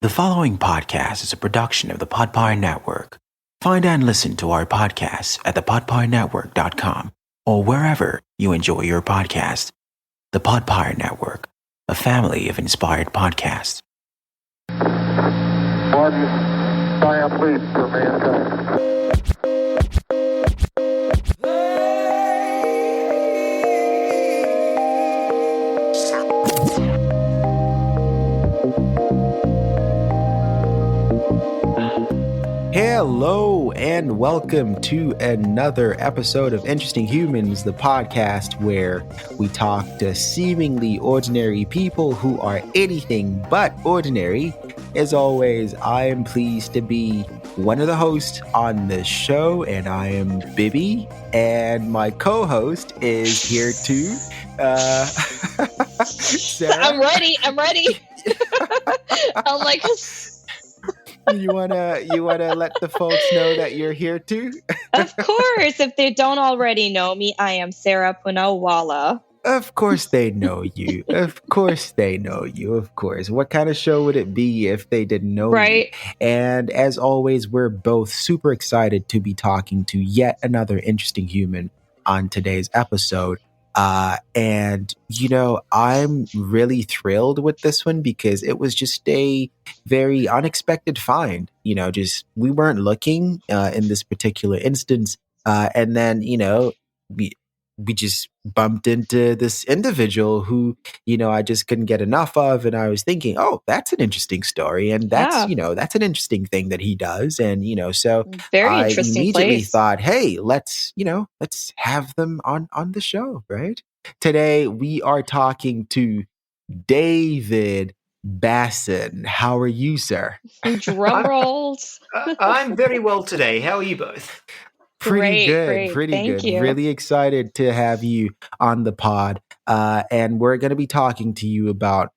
The following podcast is a production of the Podpire Network. Find and listen to our podcasts at thepodpirenetwork.com or wherever you enjoy your podcast. The Podpire Network, a family of inspired podcasts. One giant leap for mankind. Hello and welcome to another episode of Interesting Humans, the podcast where we talk to seemingly ordinary people who are anything but ordinary. As always, I am pleased to be one of the hosts on this show, and I am Bibi, and my co-host is here too. Sarah. I'm ready. I'm like, You wanna let the folks know that you're here too? of course. If they don't already know me, I am Sarah Punawala. Of course they know you. Of course they know you. Of course. What kind of show would it be if they didn't know Right. you? And as always, we're both super excited to be talking to yet another interesting human on today's episode. And, I'm really thrilled with this one because it was just a very unexpected find. We weren't looking in this particular instance. And then, we just bumped into this individual who, I just couldn't get enough of. And I was thinking, oh, that's an interesting story. And that's, that's an interesting thing that he does. And, so Very I interesting immediately place. thought, hey, let's have them on the show, right? Today, we are talking to David Bassin. How are you, sir? Drum rolls. I'm very well today. How are you both? Pretty good. Thank you. Really excited to have you on the pod. And we're going to be talking to you about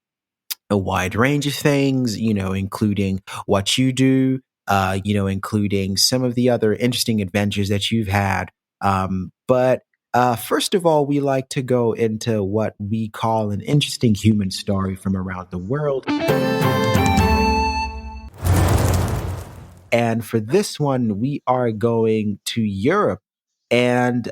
a wide range of things, including what you do, including some of the other interesting adventures that you've had. But first of all, we like to go into what we call an interesting human story from around the world. And for this one, we are going to Europe. And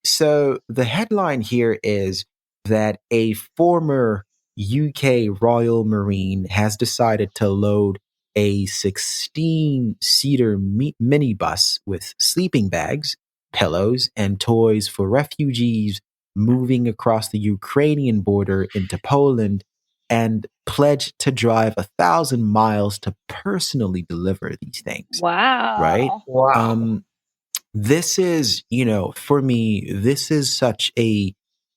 so the headline here is that a former UK Royal Marine has decided to load a 16-seater minibus with sleeping bags, pillows, and toys for refugees moving across the Ukrainian border into Poland, and pledged to drive 1,000 miles to personally deliver these things. Wow. Right? Wow. This is, for me, this is such a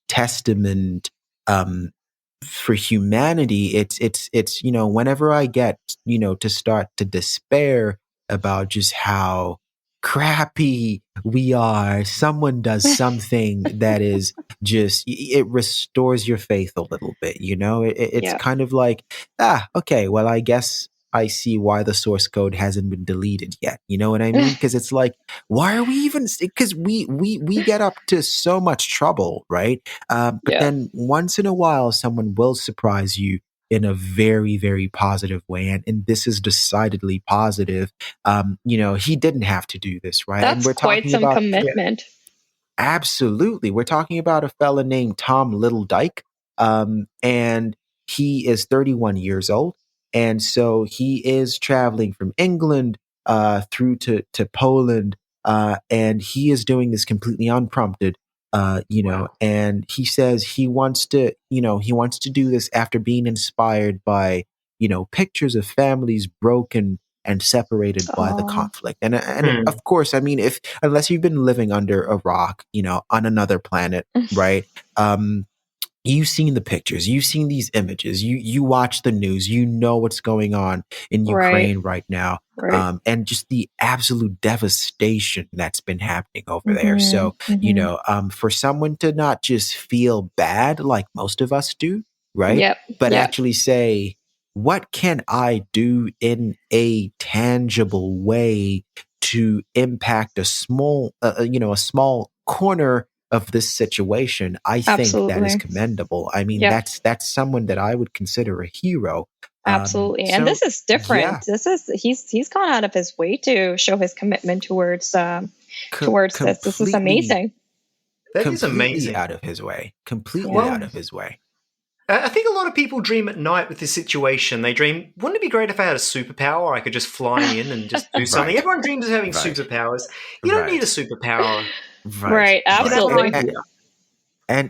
testament for humanity. It's whenever I get, to start to despair about just how crappy we are, someone does something that is just, it restores your faith a little bit, it's kind of like, okay, well, I guess I see why the source code hasn't been deleted yet. You know what I mean? Because it's like, why are we even, because we get up to so much trouble, right? But then once in a while, someone will surprise you in a very, very positive way. And this is decidedly positive. He didn't have to do this, right? That's and we're quite talking some about, commitment. Absolutely. We're talking about a fella named Tom Littledyke. And he is 31 years old. And so he is traveling from England through to Poland. And he is doing this completely unprompted. And he says he wants to do this after being inspired by, pictures of families broken and separated by the conflict. And of course, I mean, unless you've been living under a rock, on another planet, right? You've seen the pictures, you've seen these images, you watch the news, what's going on in Ukraine right now. Right. And just the absolute devastation that's been happening over there. So, for someone to not just feel bad like most of us do, right? But actually say, what can I do in a tangible way to impact a small corner of this situation? I think that is commendable. I mean, that's someone that I would consider a hero. Absolutely. And So this is different. yeah, He's gone out of his way to show his commitment towards this. This is completely, amazing. That is completely amazing. out of his way. Completely Yeah. out Well, of his way. I think a lot of people dream at night with this situation. They dream, wouldn't it be great if I had a superpower? I could just fly in and just do something. Right. Everyone dreams of having Right. superpowers. You don't need a Right. superpower. Right. Right, You can have an absolutely. idea.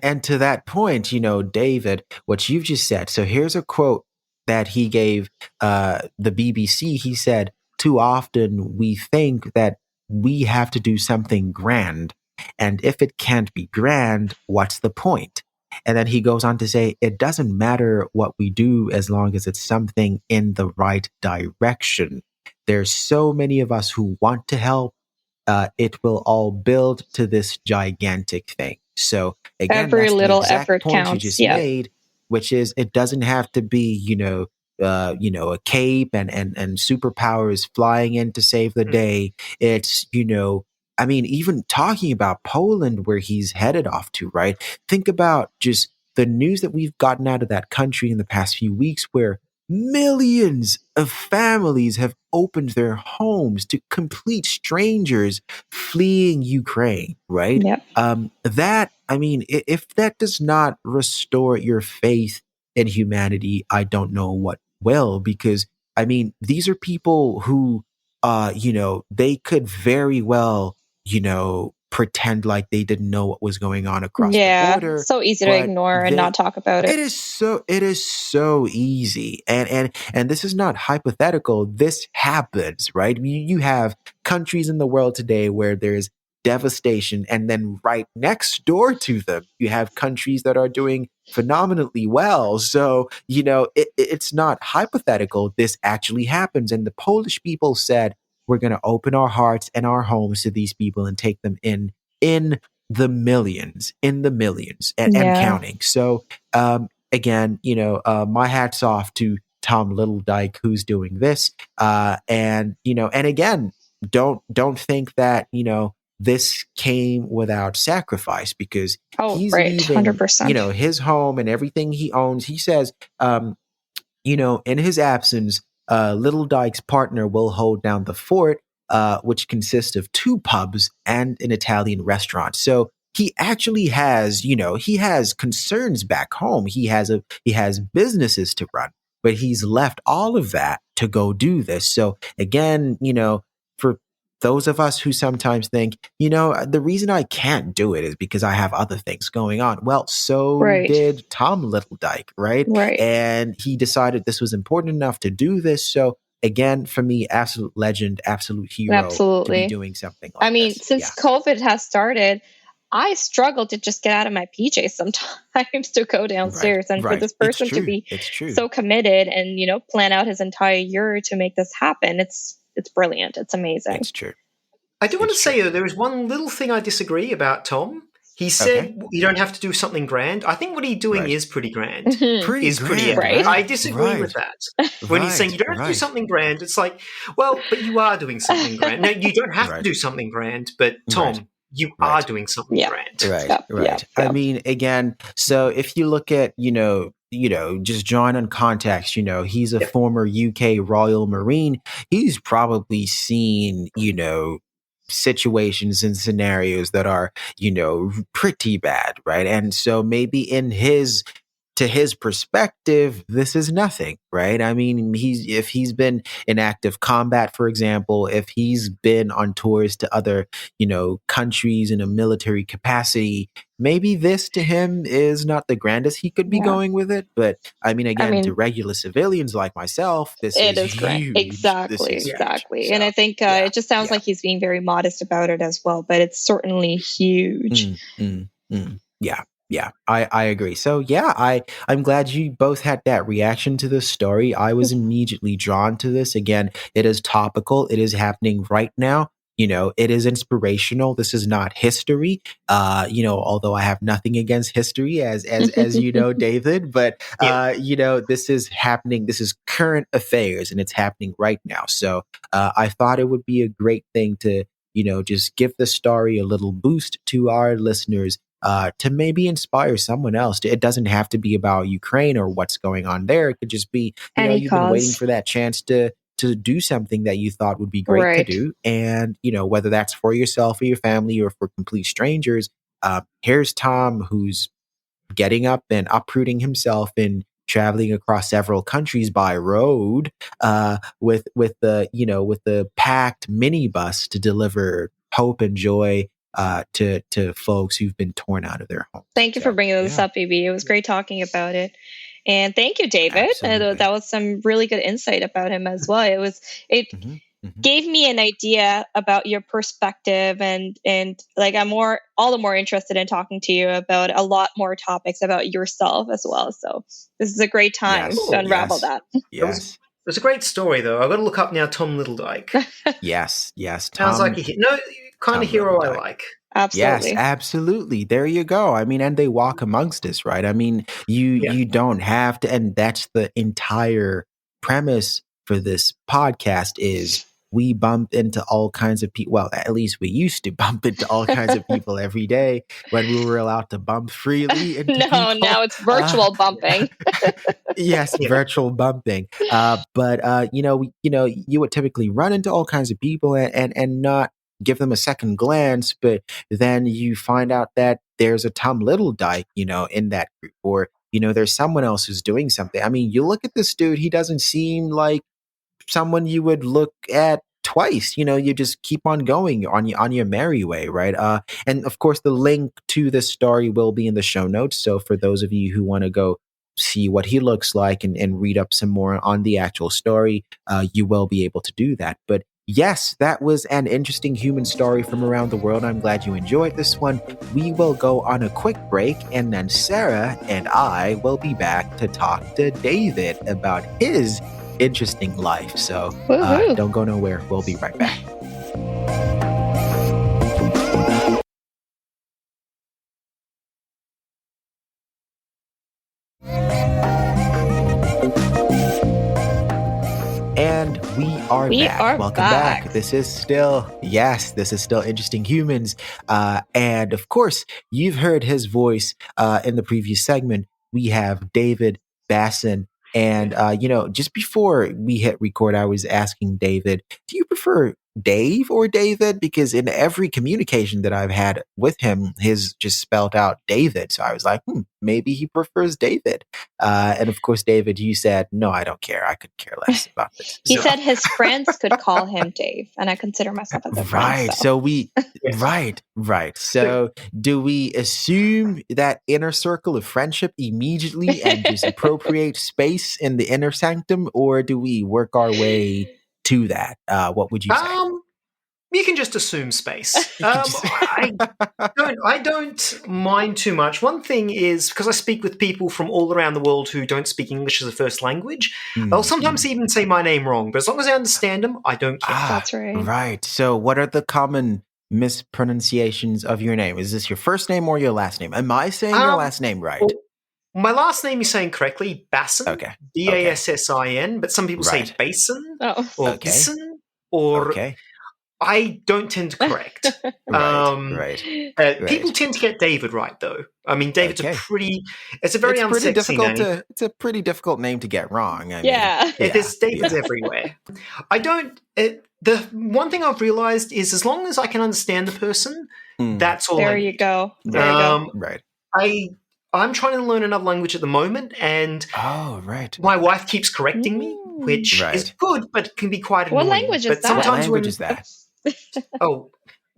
And to that point, David, what you've just said. So here's a quote that he gave the BBC. He said, "Too often we think that we have to do something grand, and if it can't be grand, what's the point?" And then he goes on to say, "It doesn't matter what we do as long as it's something in the right direction. There's so many of us who want to help. It will all build to this gigantic thing." So again, Every that's the little exact effort point you counts. just Yeah. made, which is it doesn't have to be, a cape and superpowers flying in to save the day. It's, I mean, even talking about Poland, where he's headed off to, right? Think about just the news that we've gotten out of that country in the past few weeks, where millions of families have opened their homes to complete strangers fleeing Ukraine, right? Yep. That, I mean, if that does not restore your faith in humanity, I don't know what will, because I mean, these are people who, they could very well, pretend like they didn't know what was going on across the Yeah. border, So easy to but ignore and not talk about it. it is so easy, and this is not hypothetical. This happens, right? You have countries in the world today where there's devastation, and then right next door to them, you have countries that are doing phenomenally well. So it's not hypothetical. This actually happens, and the Polish people said, "We're going to open our hearts and our homes to these people and take them in the millions, and Yeah. counting." So again, my hat's off to Tom Littledyke, who's doing this. And again, don't think that, this came without sacrifice, because Oh, he's right. leaving, 100%. his home and everything he owns. He says, in his absence, Little Dyke's partner will hold down the fort, which consists of 2 pubs and an Italian restaurant. So he actually has, he has concerns back home. He has businesses to run, but he's left all of that to go do this. So again, for those of us who sometimes think, the reason I can't do it is because I have other things going on. Well, so Right. did Tom Littledyke, right? Right. And he decided this was important enough to do this. So again, for me, absolute legend, absolute hero to be Absolutely. doing something like I mean, this. since COVID has started, I struggle to just get out of my PJs sometimes to go downstairs. And for Right. this It's person to true. be It's true. so committed and, plan out his entire year to make this happen, it's brilliant. It's amazing. It's true. I do want to It's say, true. though, there is one little thing I disagree about Tom. He said you don't have to do something grand. I think what he's doing Right. is pretty grand. Pretty Is pretty grand, epic. right? I disagree with Right. that. When he's saying Right. you don't have to do Right. something grand, it's like, well, but you are doing something grand. No, you don't have to Right. do something grand, but Tom, Right. you Right. are doing something Yeah. grand. Right, Yep, right. yep, I yep. mean, again, so if you look at, just drawing on context, he's a Yep. former UK Royal Marine. He's probably seen, situations and scenarios that are, pretty bad, right? And so maybe to his perspective, this is nothing, right? I mean, if he's been in active combat, for example, if he's been on tours to other, countries in a military capacity, maybe this to him is not the grandest he could be Yeah. going with it. But I mean, again, to mean, regular civilians like myself, this it is is great. huge. Exactly. This is Exactly. huge. And So, I think yeah, it just sounds yeah. like he's being very modest about it as well, but it's certainly huge. Yeah, I agree. So yeah, I'm glad you both had that reaction to this story. I was immediately drawn to this. Again, it is topical. It is happening right now. It is inspirational. This is not history. Although I have nothing against history, as you know, David, but this is happening. This is current affairs, and it's happening right now. So I thought it would be a great thing to just give the story a little boost to our listeners. to maybe inspire someone else. It doesn't have to be about Ukraine or what's going on there. It could just be, Any you've been waiting cause. for that chance to do something that you thought would be great to Right. do. And, whether that's for yourself or your family or for complete strangers, here's Tom, who's getting up and uprooting himself and traveling across several countries by road, with the packed minibus to deliver hope and joy to folks who've been torn out of their homes. Thank you for So, bringing this yeah. up, Bibi. It was great talking about it. And thank you, David. Absolutely. That was some really good insight about him as well. It Mhm, mhm. gave me an idea about your perspective, and like I'm all the more interested in talking to you about a lot more topics about yourself as well. So this is a great time Yes, to unravel yes, that. yes, It was a great story, though. I've got to look up now Tom Littledyke. yes. Sounds like Tom, kind Tom of hero I Littledyke. like. Yes, Absolutely. absolutely. There you go. I mean, and they walk amongst us, right? I mean, you don't have to, and that's the entire premise for this podcast is we bump into all kinds of people. Well, at least we used to bump into all kinds of people every day when we were allowed to bump freely into No, people. now it's virtual bumping. Yes, Yeah. virtual bumping. But you would typically run into all kinds of people and not give them a second glance, but then you find out that there's a Tom Littledyke, in that group, or there's someone else who's doing something. I mean, you look at this dude; he doesn't seem like someone you would look at twice. You just keep on going on your merry way, right? And of course, the link to the story will be in the show notes. So for those of you who want to go see what he looks like and read up some more on the actual story, you will be able to do that. But yes, that was an interesting human story from around the world. I'm glad you enjoyed this one. We will go on a quick break, and then Sarah and I will be back to talk to David about his interesting life. So Woohoo. don't go nowhere. We'll be right back. And we are back. Welcome back. This is still Interesting Humans. And of course, you've heard his voice in the previous segment. We have David Bassin. And, just before we hit record, I was asking David, do you prefer Dave or David? Because in every communication that I've had with him, his just spelled out David. So I was like, maybe he prefers David. And of course, David, you said, no, I don't care. I could care less about this. He said his friends could call him Dave, and I consider myself as a friend. Right. So we, Yes. right. So do we assume that inner circle of friendship immediately and just appropriate space in the inner sanctum, or do we work our way to that? What would you say? You can just assume space. I don't mind too much. One thing is, because I speak with people from all around the world who don't speak English as a first language, they'll sometimes even say my name wrong, but as long as I understand them, I don't care. That's right. Right. So what are the common mispronunciations of your name? Is this your first name or your last name? Am I saying your last name right? My last name is saying correctly, Bassin. Okay. Bassin, but some people say Basin or Bassin, or I don't tend to correct. People tend to get David right, though. I mean, David's it's a very unsexy name. It's a pretty difficult name to get wrong. There's Davids everywhere. The one thing I've realized is as long as I can understand the person, that's all. There you go. Right. I'm trying to learn another language at the moment, and my wife keeps correcting me, which is good, but can be quite annoying. What language is that? Sometimes what language is that?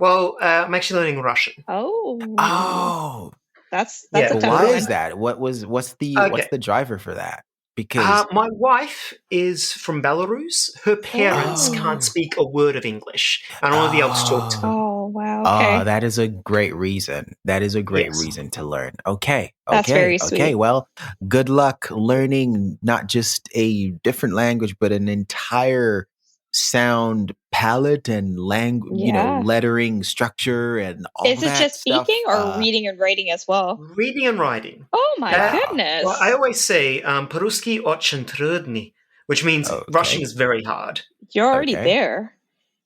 I'm actually learning Russian. Oh, that's a tough why one. is that? What's the driver for that? Because my wife is from Belarus. Her parents can't speak a word of English. I don't want to be able to talk to them. Oh, wow. Okay. That is a great reason. That is a great reason to learn. Okay. That's very sweet. Okay. Well, good luck learning not just a different language, but an entire sound palette and language, lettering structure and all that. Is it just speaking or reading and writing as well? Reading and writing. Oh my goodness! Well, I always say "по-русски очень трудно," which means Russian is very hard. You're already there.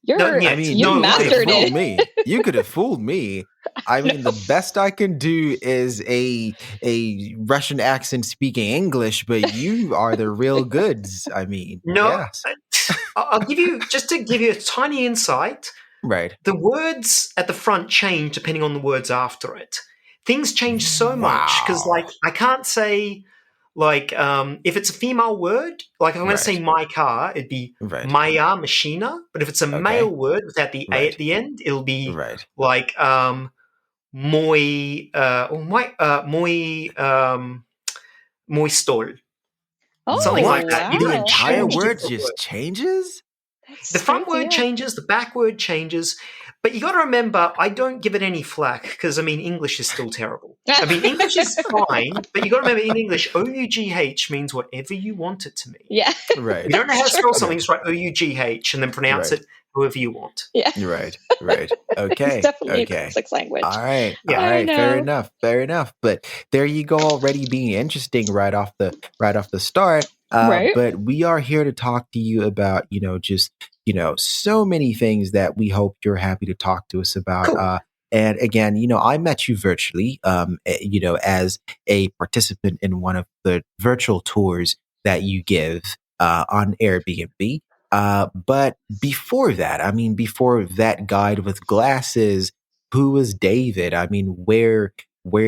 You you mastered could have fooled it. me. You could have fooled me. I mean, the best I can do is a Russian accent speaking English, but you are the real goods. I mean, No, yes, I'll give you, just to give you a tiny insight, right. the words at the front change depending on the words after it. Things change so much because, Wow. like, I can't say, like, if it's a female word, like, if I'm going to say Right. my car, it'd be Right. Maya Machina. But if it's a male Okay. word without the A Right. at the end, it'll be Right. like moi, or moi stol. Something like Oh, that. You've The got to wow. entire change word different just words. changes? The front word changes, the back word changes, but you got to remember, I don't give it any flack because, I mean, English is still terrible. I mean, English is fine, but you got to remember, in English, OUGH means whatever you want it to mean. Yeah. Right. You don't know how to That's spell true. something, just write OUGH and then pronounce Right. it however you want. Yeah. Right. Right. Okay. It's definitely Okay. a sixth language. All right. Yeah. All I right. Fair know. enough. Fair enough. But there you go, already being interesting right off the start. Right. But we are here to talk to you about, just, so many things that we hope you're happy to talk to us about. Cool. And again, I met you virtually, as a participant in one of the virtual tours that you give on Airbnb. But before that, before that guide with glasses, who was David? I mean, where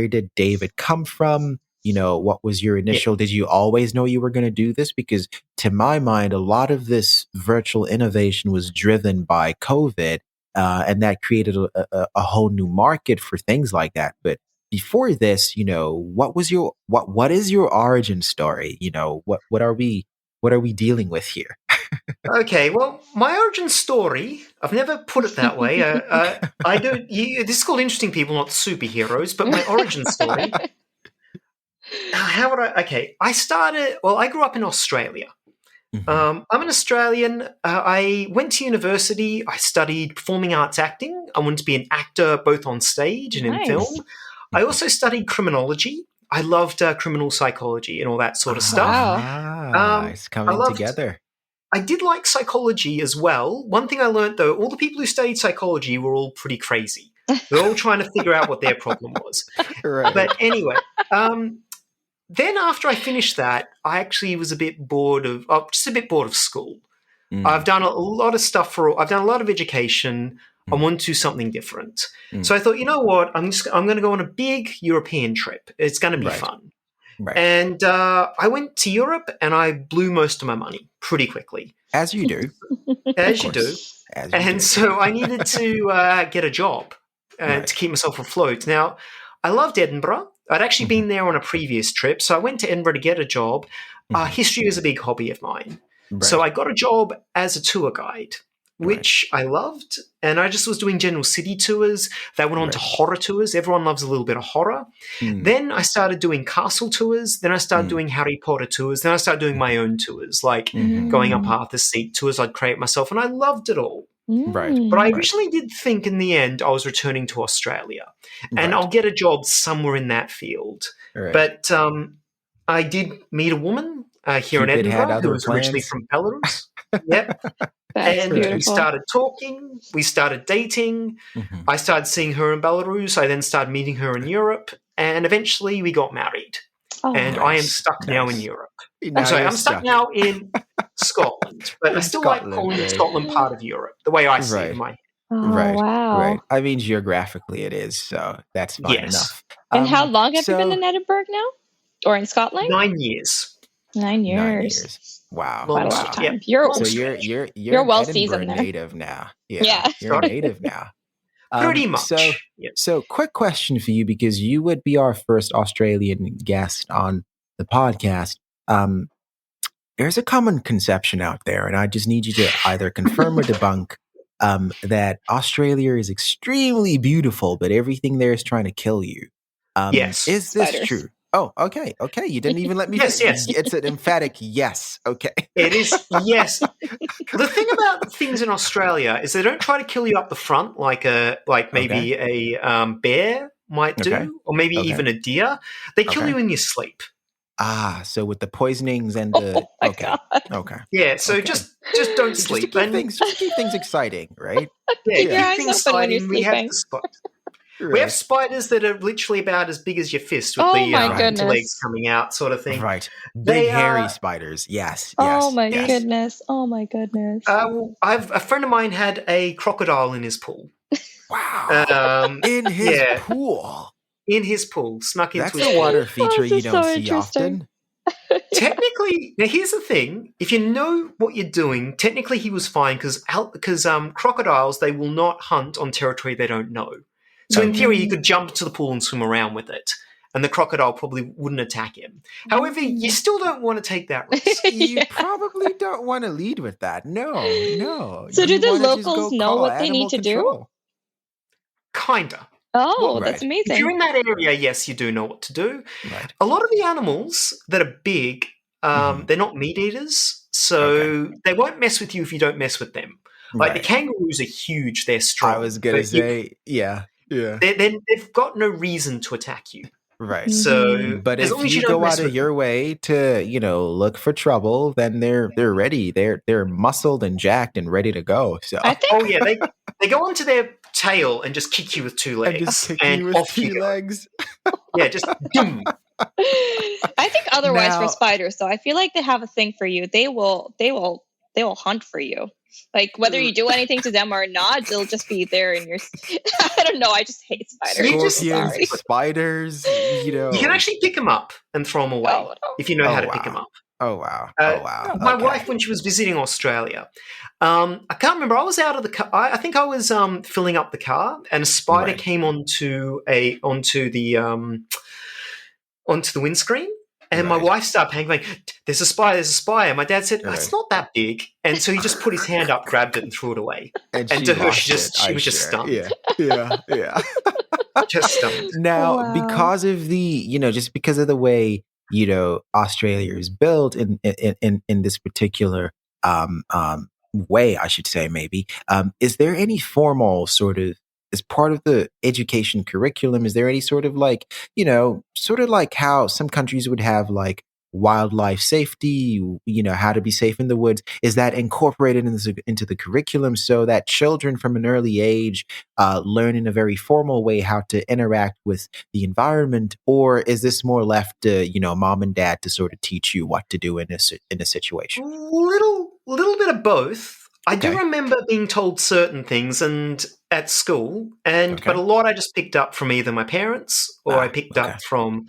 did David come from? What was your Yeah. initial? Did you always know you were going to do this? Because to my mind, a lot of this virtual innovation was driven by COVID, and that created a whole new market for things like that. But before this, what is your origin story? What are we dealing with here? Okay, well, my origin story, I've never put it that way. I don't. This is called Interesting People, not Superheroes, but my origin story. How would I? Okay, I grew up in Australia. Mhm. I'm an Australian. I went to university. I studied performing arts acting. I wanted to be an actor both on stage and in Nice. film. I also studied criminology. I loved criminal psychology and all that sort of stuff. Ah, it's I coming loved. together. I did like psychology as well. One thing I learned, though, all the people who studied psychology were all pretty crazy. They're all trying to figure out what their problem was. Right. But anyway, then after I finished that, I actually was just a bit bored of school. Mm, I've done a lot of stuff I've done a lot of education. I want to do something different. So I thought, you know what? I'm going to go on a big European trip. It's going to be Right. fun. right. And I went to Europe and I blew most of my money pretty quickly, As you do. as Of you do. course. As you And do. so I needed to get a job Right. to keep myself afloat. Now, I loved Edinburgh. I'd actually been there on a previous trip. So I went to Edinburgh to get a job. History is a big hobby of mine. Right. So I got a job as a tour guide, which I loved. And I just was doing general city tours. That went on to horror tours. Everyone loves a little bit of horror. Mm, Then I started doing castle tours. Then I started doing Harry Potter tours. Then I started doing my own tours, like going up Arthur's Seat tours I'd create myself. And I loved it all. Right. But I Right. originally did think in the end I was returning to Australia and Right. I'll get a job somewhere in that field. Right. But I did meet a woman here in Cupid had Edinburgh who other was originally plans. from Belarus. Yep. That's And beautiful. we started talking, we started dating. Mhm. I started seeing her in Belarus. I then started meeting her in Europe. And eventually we got married. Oh, And I am Nice. stuck now in Nice. Europe. Now Sorry, you're I'm stuck now in Scotland. But I In still like Scotland, calling right. Scotland part of Europe, the way I see it Right. in my oh Right. wow. Right. I mean, geographically it is, so that's fine Yes. enough. And how long have you been so in Edinburgh now? Or in Scotland? 9 years. 9 years. 9 years. Wow. Long Quite a Wow. long stretch. time. Yeah. You're Long So stretch. you're You're an well Edinburgh seasoned there. native now. Yeah. Yeah. You're a Sorry? native now. Pretty So much. Yep. quick question for you, because you would be our first Australian guest on the podcast. There's a common conception out there, and I just need you to either confirm or debunk that Australia is extremely beautiful, but everything there is trying to kill you. Yes. Is this Spiders. true? Oh, okay. Okay. You didn't even let me Yes, yes. It's an emphatic yes. Okay. It is, yes. The thing about things in Australia is they don't try to kill you up the front like maybe a bear might do, Okay. or maybe Okay. even a deer. They kill Okay. you in your sleep. So with the poisonings and Oh the my okay, God. okay, Yeah, so okay. just don't Just to sleep. keep things exciting, right? Yeah, Keep your keep eyes things open when you're exciting. We have sleeping. the spot. We have Right, spiders that are literally about as big as your fist with Oh the my Right. legs goodness. coming out, sort of thing. right. Big They hairy are. spiders. Yes, Oh yes, my yes. goodness. Oh my goodness. A friend of mine had a crocodile in his pool. Wow. In his Yeah, pool. in his pool, snuck into That's his a pool. water Oh, feature this you is don't so see interesting. often. Technically, now here's the thing: if you know what you're doing, technically he was fine because crocodiles, they will not hunt on territory they don't know. So in theory, he Okay. could jump into the pool and swim around with it, and the crocodile probably wouldn't attack him. However, you still don't want to take that risk. You Yeah. probably don't want to lead with that. No, no. So do You the want to just locals go know call what they need animal to do? control. Kinda. Oh, Well, that's Right, if you're amazing. in that area, yes, you do know what to do. right. A lot of the animals that are big, Mhm. they're not meat eaters, Okay, so they won't mess with you if you don't mess with them. Like the right. kangaroos are huge, they're I was strong, gonna but say, yeah, yeah. they've got no reason to attack you. Right. Hmm. So But as long if as you you don't go out mess of with them. your way to, look for trouble, then they're ready. They're muscled and jacked and ready to go. So I think Oh yeah, they go onto their tail and just kick you with two and just legs, kick and you with off you two go. legs. Yeah, just boom. I think otherwise for Now, spiders though. I feel like they have a thing for you. They will hunt for you. Like whether you do anything to them or not, they'll just be there in your I don't know, I just hate spiders. You I'm just so scorpions, sorry. spiders, You can actually pick them up and throw them away Oh if you know how Oh to pick them wow. up. Oh wow. Uh, Oh wow. my Okay. wife, when she was visiting Australia, I can't remember. I was out of the car. I think I was filling up the car, and a spider Right. came onto the windscreen. And my Right. wife started panicking, "There's a spider! There's a spider!" And my dad said, "It's Right. not that big." And so he just put his hand up, grabbed it, and threw it away. And And she to her, lost it, she I was just sure. stunned, Yeah. Yeah. Yeah. just stunned. Now, Wow. because of just because of the way, Australia is built in this particular way, I should say, maybe, is there any formal sort of, as part of the education curriculum, is there any sort of like, sort of like how some countries would have like wildlife safety, how to be safe in the woods? Is that incorporated into the curriculum so that children from an early age learn in a very formal way how to interact with the environment, or is this more left to mom and dad to sort of teach you what to do in a situation? Little bit of both. I do Okay, remember being told certain things and at school, but okay, a lot I just picked up from either my parents or I picked okay, up from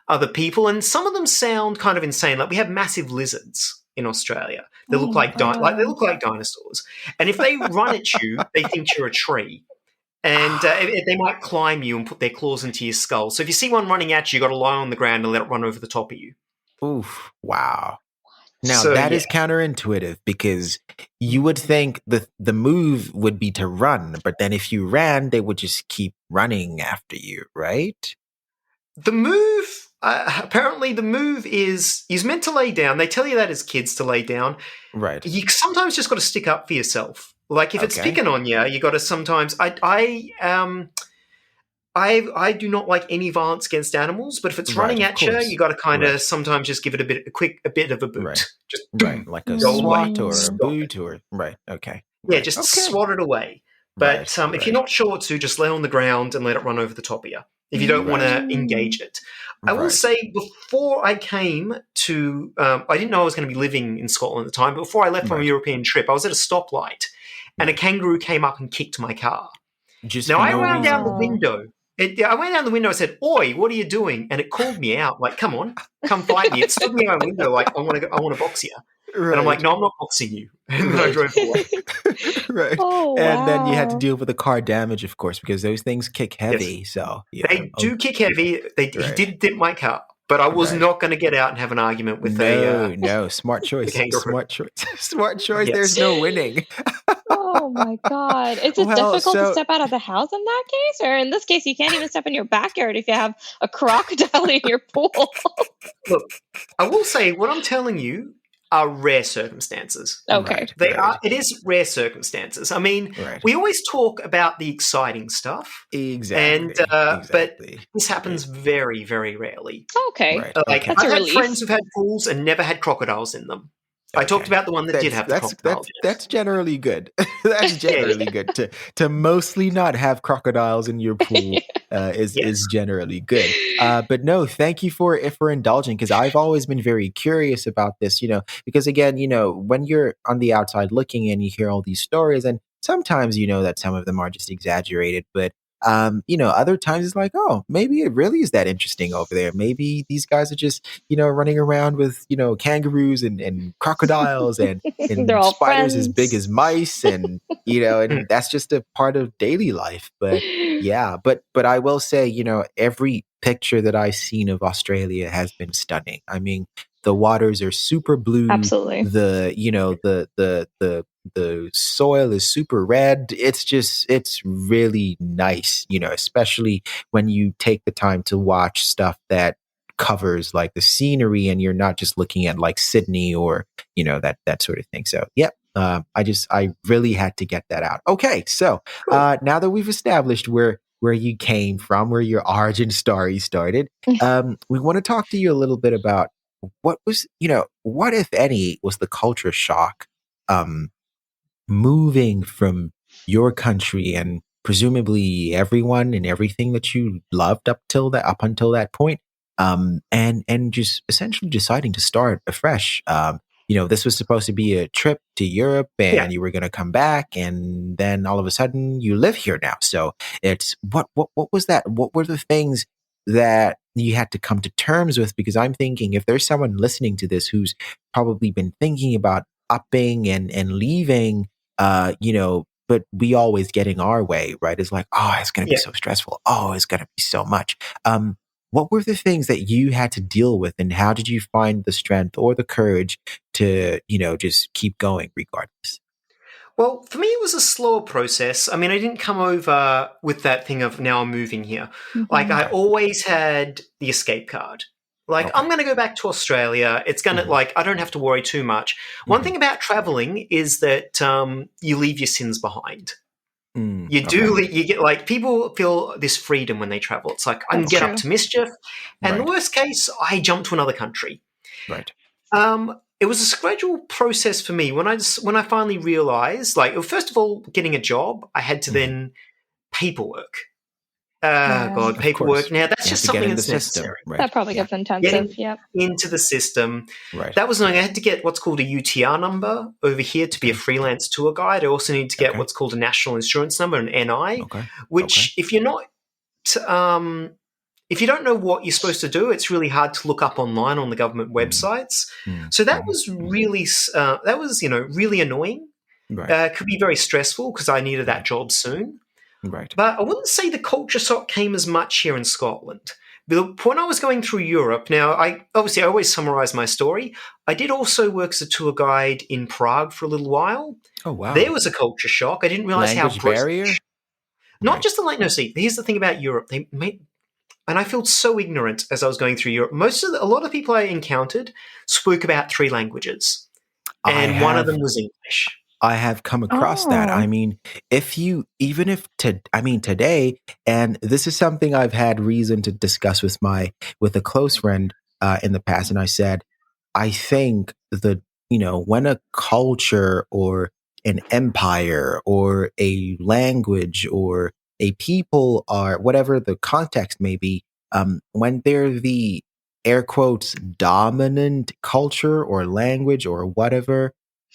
other people, and some of them sound kind of insane. Like we have massive lizards in Australia. They Oh look my like they god. look like dinosaurs, and if they run at you, they think you're a tree. And they might climb you and put their claws into your skull. So if you see one running at you, you got to lie on the ground and let it run over the top of you. oof, wow. Now So that yeah, is counterintuitive because you would think the move would be to run, but then if you ran, they would just keep running after you, right? the move. Apparently, the move is meant to lay down. They tell you that as kids to lay down. Right. You sometimes just got to stick up for yourself. Like if it's Okay. picking on you, you got to sometimes. I do not like any violence against animals, but if it's Right, running of at you, course. you got to kind Right. of sometimes just give it a bit of a boot. Right. Just Right. boom, Like a go away, swat or a stop it. boot or right. Okay. Yeah, Right. just Okay. swat it away. Right. But if you're Right. not sure what to, just lay on the ground and let it run over the top of you. If you don't want Right. to engage it, I will Right. say before I came to, I didn't know I was going to be living in Scotland at the time. But before I left on a Right. European trip, I was at a stoplight, and a Right. kangaroo came up and kicked my car. Just Now for I no wound down the reason. Wow. window. I went down the window and said, "Oi, what are you doing?" And it called me out, like, "Come on, come fight me." It stood near my window, like, I want to box you." And I'm like, Right. "No, I'm not boxing you." And then I Right. drove away. Right. Oh And then you had to wow. deal with the car damage, of course, because those things kick Yes. heavy. So They Oh, do kick heavy. He right. did dip my car, but I was Right. not going to get out and have an argument with No. Smart a choice. kangaroo. Smart choice. Smart choice. Yes. There's no winning. Oh my god. Is it Well, difficult to so step out of the house in that case? Or in this case, you can't even step in your backyard if you have a crocodile in your pool. Look, I will say what I'm telling you. are rare circumstances. Okay. Right, They right. are. It is rare circumstances. I mean, Right. we always talk about the exciting stuff, Exactly. but Exactly. this happens very, very rarely. Okay. Right. Like Okay. That's a I've had relief. friends who've had pools and never had crocodiles in them. I talked Okay. about the one that did have the crocodile. That's generally good. That's generally good to mostly not have crocodiles in your pool. Is Yes. generally good. But no, thank you for indulging, because I've always been very curious about this. Because again, when you're on the outside looking and you hear all these stories, and sometimes that some of them are just exaggerated, but other times it's like, oh, maybe it really is that interesting over there. Maybe these guys are just running around with kangaroos and crocodiles and They're all spiders as big friends. as mice, and and that's just a part of daily life. But yeah, but I will say, every picture that I've seen of Australia has been stunning. I mean, the waters are super blue. Absolutely. The soil is super red. It's really nice, especially when you take the time to watch stuff that covers like the scenery, and you're not just looking at like Sydney or that sort of thing. So yeah, I really had to get that out. Okay, so Cool. now that we've established where you came from, where your origin story started, we want to talk to you a little bit about what was, what if any was the culture shock moving from your country and presumably everyone and everything that you loved up until that point, and just essentially deciding to start afresh. This was supposed to be a trip to Europe, and Yeah. you were going to come back, and then all of a sudden you live here now. So it's what was that? What were the things that you had to come to terms with? Because I'm thinking, if there's someone listening to this who's probably been thinking about upping and leaving, but we always getting our way, right? It's like, oh, it's going to be Yeah. so stressful. Oh, it's going to be so much. What were the things that you had to deal with, and how did you find the strength or the courage to, just keep going regardless? Well, for me, it was a slower process. I mean, I didn't come over with that thing of now I'm moving here. Like, I always had the escape card. Like, Okay. I'm going to go back to Australia. It's going to, like, I don't have to worry too much. One thing about traveling is that you leave your sins behind. You do, you get like, people feel this freedom when they travel. It's like, I can That's get true. up to mischief. And the Right. worst case, I jump to another country. Right. It was a gradual process for me when I finally realized, like, first of all, getting a job, I had to then paperwork. Yeah. God, Of paperwork. course. Now that's You have just to get something in the that's system. necessary. Right. That probably gets intensive. Getting Yep. into the system. Right. That was annoying. I had to get what's called a UTR number over here to be a freelance tour guide. I also need to get what's called a national insurance number, an NI, which if you're not if you don't know what you're supposed to do, it's really hard to look up online on the government websites. So that was really, really annoying. Right. Could be very stressful because I needed that job soon. Right. But I wouldn't say the culture shock came as much here in Scotland. When I was going through Europe, now I always summarize my story. I did also work as a tour guide in Prague for a little while. Oh wow. There was a culture shock. I didn't realize Language how British, barrier. not just the like. No, see, here's the thing about Europe. They made. And I felt so ignorant as I was going through Europe. A lot of people I encountered spoke about 3 languages, and one of them was English. I have come across that. I mean, today, and this is something I've had reason to discuss with a close friend in the past, and I said, I think when a culture or an empire or a language or a people, or whatever the context may be, when they're the air quotes dominant culture or language or whatever,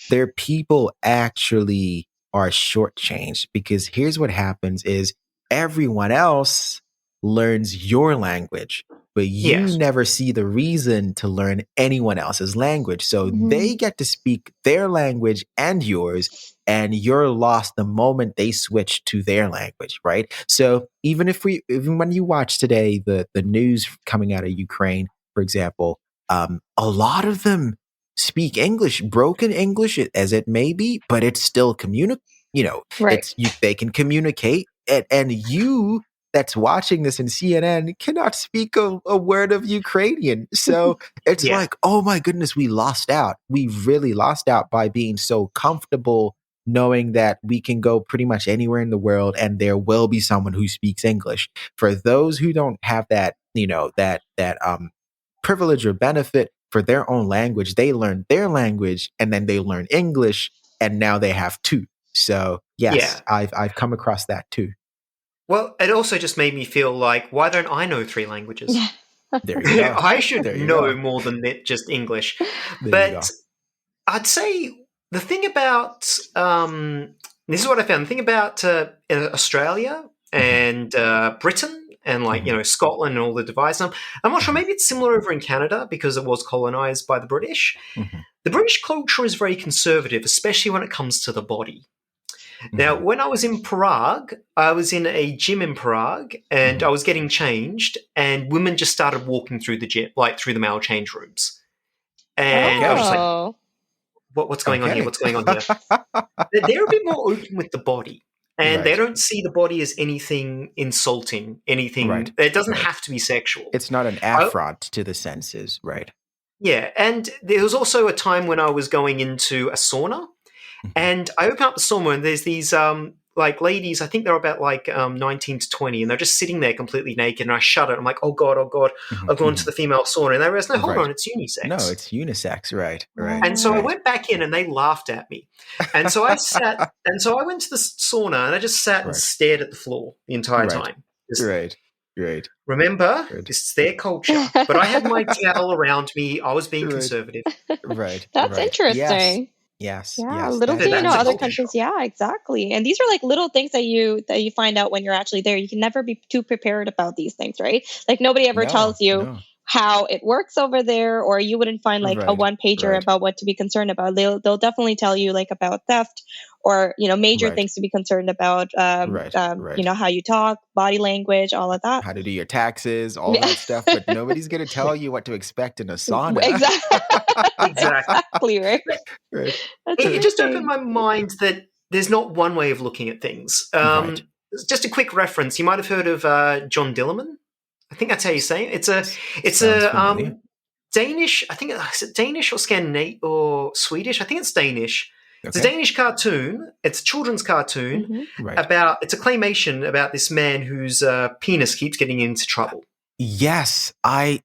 their people actually are shortchanged, because here's what happens is everyone else learns your language, but you Yes. never see the reason to learn anyone else's language. So they get to speak their language and yours, and you're lost the moment they switch to their language, right? So even when you watch today the news coming out of Ukraine, for example, a lot of them speak English, broken English as it may be, but it's still Right. they can communicate, and you that's watching this in CNN cannot speak a word of Ukrainian. So it's Yeah. like, oh my goodness, we lost out. We really lost out by being so comfortable knowing that we can go pretty much anywhere in the world and there will be someone who speaks English. For those who don't have that, that privilege or benefit for their own language, they learn their language and then they learn English and now they have two. So yes, Yeah. I've come across that too. Well, it also just made me feel like, why don't I know 3 languages? There you go. I should There you know go. more than just English. There you go. But I'd say the thing about this is what I found. The thing about Australia and Britain and Scotland and all the divides. I'm not sure. Maybe it's similar over in Canada because it was colonized by the British. Mhm. The British culture is very conservative, especially when it comes to the body. Now, when I was in Prague, I was in a gym in Prague and I was getting changed and women just started walking through the gym, like through the male change rooms. And I was just like, what's going on here? What's going on here? They're a bit more open with the body. And they don't see the body as anything insulting, anything. Right. It doesn't have to be sexual. It's not an affront to the senses, right? Yeah. And there was also a time when I was going into a sauna. And I open up the sauna and there's these ladies, I think they're about 19 to 20, and they're just sitting there completely naked. And I shut it. I'm like, oh God, I've gone to the female sauna. And they realized, no, hold on, it's unisex. No, it's unisex, right. And so I went back in and they laughed at me. And so I sat, and so I went to the sauna and I just sat and stared at the floor the entire time. Right. Remember, it's their culture. But I had my towel around me. I was being conservative. Right. That's interesting. Yes. Yeah, little do you know, other countries. Yeah, exactly. And these are like little things that you find out when you're actually there. You can never be too prepared about these things, right? Like nobody ever tells you how it works over there, or you wouldn't find like a one pager about what to be concerned about. They'll definitely tell you like about theft or major things to be concerned about. How you talk, body language, all of that. How to do your taxes, all that stuff. But nobody's going to tell you what to expect in a sauna. Exactly. Right. It just opened my mind that there's not one way of looking at things. Just a quick reference. You might have heard of John Dillerman. I think that's how you say it. It's a Danish. I think is it Danish or Scandinavian or Swedish. I think it's Danish. Okay. It's a Danish cartoon. It's a children's cartoon about. It's a claymation about this man whose penis keeps getting into trouble. Yes,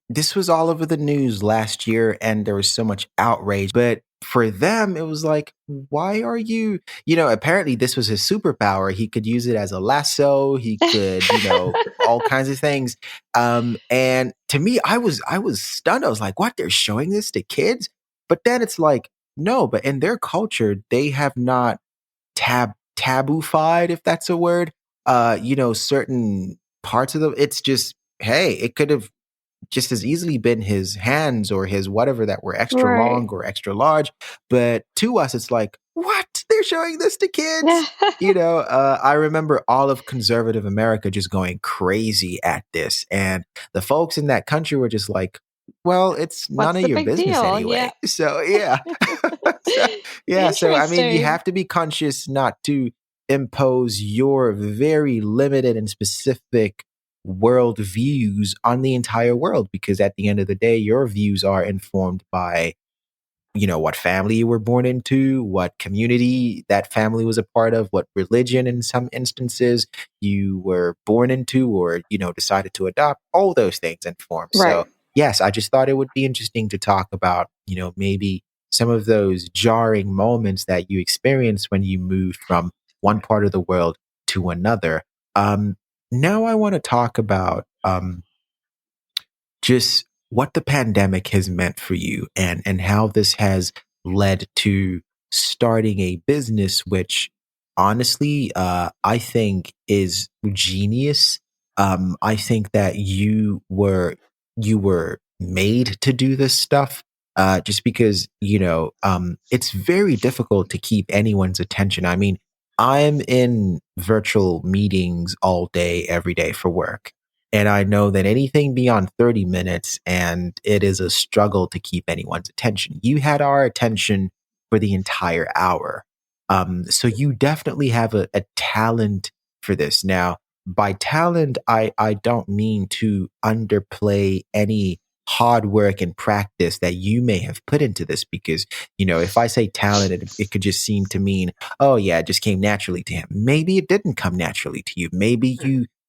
this was all over the news last year, and there was so much outrage. But for them, it was like, why are you? Apparently this was his superpower. He could use it as a lasso. He could, all kinds of things. And to me, I was stunned. I was like, what? They're showing this to kids? But then it's like, no. But in their culture, they have not taboofied, if that's a word. Certain parts of it's just. Hey, it could have just as easily been his hands or his whatever that were extra long or extra large. But to us, it's like, what? They're showing this to kids? I remember all of conservative America just going crazy at this. And the folks in that country were just like, well, it's none of your business anyway. Yeah. So, yeah. So, I mean, you have to be conscious not to impose your very limited and specific world views on the entire world, because at the end of the day, your views are informed by, what family you were born into, what community that family was a part of, what religion in some instances you were born into or, decided to adopt. All those things inform. So yes, I just thought it would be interesting to talk about, maybe some of those jarring moments that you experienced when you moved from one part of the world to another. Now I want to talk about just what the pandemic has meant for you and how this has led to starting a business, which honestly, I think is genius. I think that you were made to do this stuff. Just because, it's very difficult to keep anyone's attention. I mean, I'm in virtual meetings all day, every day for work. And I know that anything beyond 30 minutes, and it is a struggle to keep anyone's attention. You had our attention for the entire hour. So you definitely have a talent for this. Now, by talent, I don't mean to underplay any hard work and practice that you may have put into this, because, if I say talent, it could just seem to mean, oh yeah, it just came naturally to him. Maybe it didn't come naturally to you. Maybe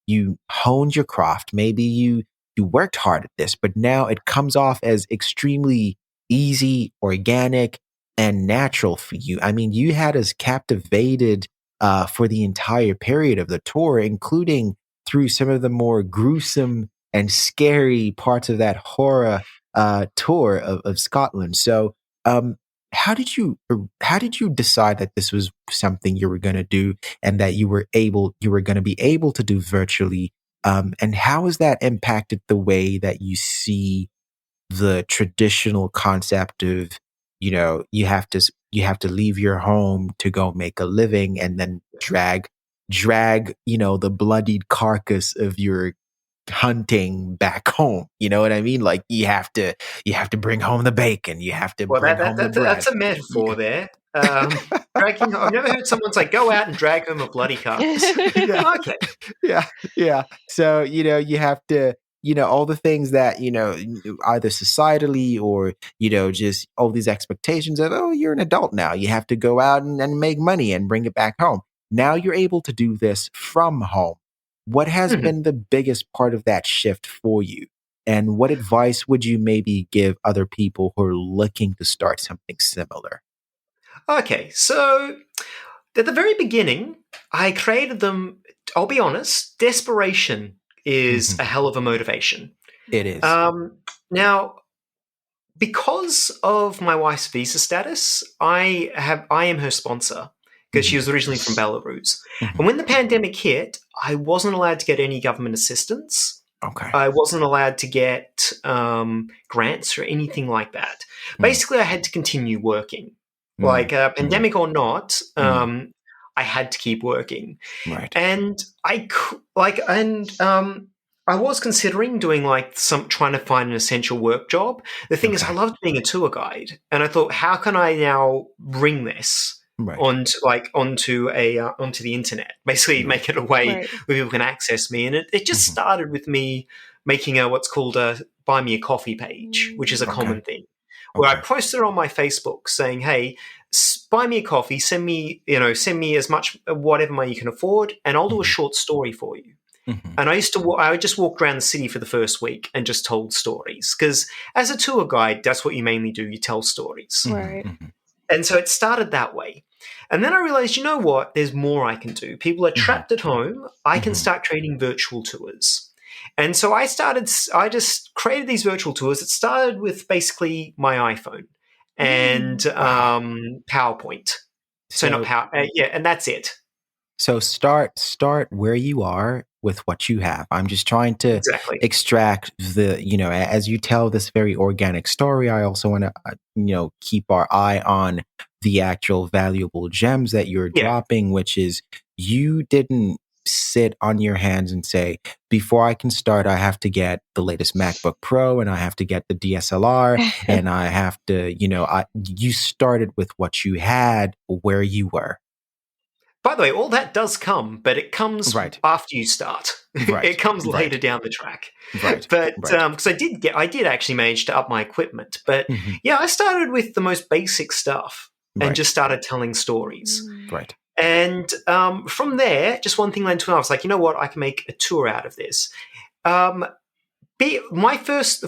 you honed your craft. Maybe you worked hard at this, but now it comes off as extremely easy, organic, and natural for you. I mean, you had us captivated for the entire period of the tour, including through some of the more gruesome and scary parts of that horror tour of Scotland. So, how did you decide that this was something you were going to do, and that you were going to be able to do virtually? And how has that impacted the way that you see the traditional concept of, you have to leave your home to go make a living, and then drag the bloodied carcass of your hunting back home? You know what I mean? Like, you have to bring home the bacon. You have to bring home the bread. That's a metaphor there. Dragging. I've never heard someone say, "Go out and drag home a bloody carcass." Yeah. Okay. Yeah. So, you have to, all the things that, either societally or, just all these expectations of, oh, you're an adult now. You have to go out and make money and bring it back home. Now you're able to do this from home. What has been the biggest part of that shift for you? And what advice would you maybe give other people who are looking to start something similar? Okay, so at the very beginning, I created them. I'll be honest, desperation is a hell of a motivation. It is. Now, because of my wife's visa status, I am her sponsor, because she was originally from Belarus. And when the pandemic hit, I wasn't allowed to get any government assistance. Okay. I wasn't allowed to get grants or anything like that. Basically, I had to continue working. Like, pandemic or not, I had to keep working. Right. And I was considering doing trying to find an essential work job. The thing is, I loved being a tour guide, and I thought, how can I now bring this onto the internet? Basically, make it a way where people can access me. And it just started with me making what's called a buy me a coffee page, which is a common thing, where I posted on my Facebook saying, hey, buy me a coffee, send me as much, whatever money you can afford, and I'll do a short story for you. And I just walked around the city for the first week and just told stories, because as a tour guide, that's what you mainly do. You tell stories. Right. And so it started that way. And then I realized, you know what? There's more I can do. People are trapped at home. I can start creating virtual tours. And so I just created these virtual tours. It started with basically my iPhone and PowerPoint. So not Power, and that's it. So start where you are with what you have. I'm just trying to extract the, as you tell this very organic story, I also want to, keep our eye on the actual valuable gems that you're dropping, which is, you didn't sit on your hands and say, before I can start, I have to get the latest MacBook Pro, and I have to get the DSLR, and I have to, you started with what you had, where you were. By the way, all that does come, but it comes after you start. It comes later down the track. But because I did actually manage to up my equipment. But I started with the most basic stuff and just started telling stories. Right. And from there, just one thing led to another. I was like, you know what? I can make a tour out of this. The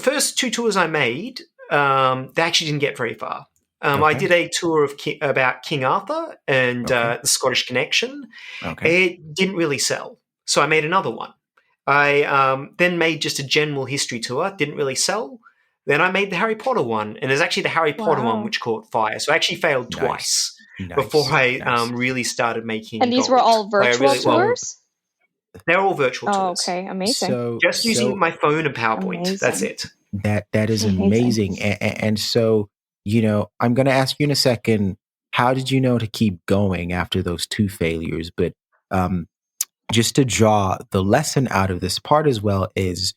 first two tours I made, they actually didn't get very far. I did a tour about King Arthur and the Scottish Connection. It didn't really sell, so I made another one. I then made just a general history tour. Didn't really sell. Then I made the Harry Potter one, and there's actually the Harry Potter one which caught fire. So I actually failed twice before I really started making. And these were all virtual tours? They're all virtual tours. Oh, okay, amazing. So, just using my phone and PowerPoint. Amazing. That's it. That is amazing. And so, I'm going to ask you in a second, how did you know to keep going after those two failures? But just to draw the lesson out of this part as well is,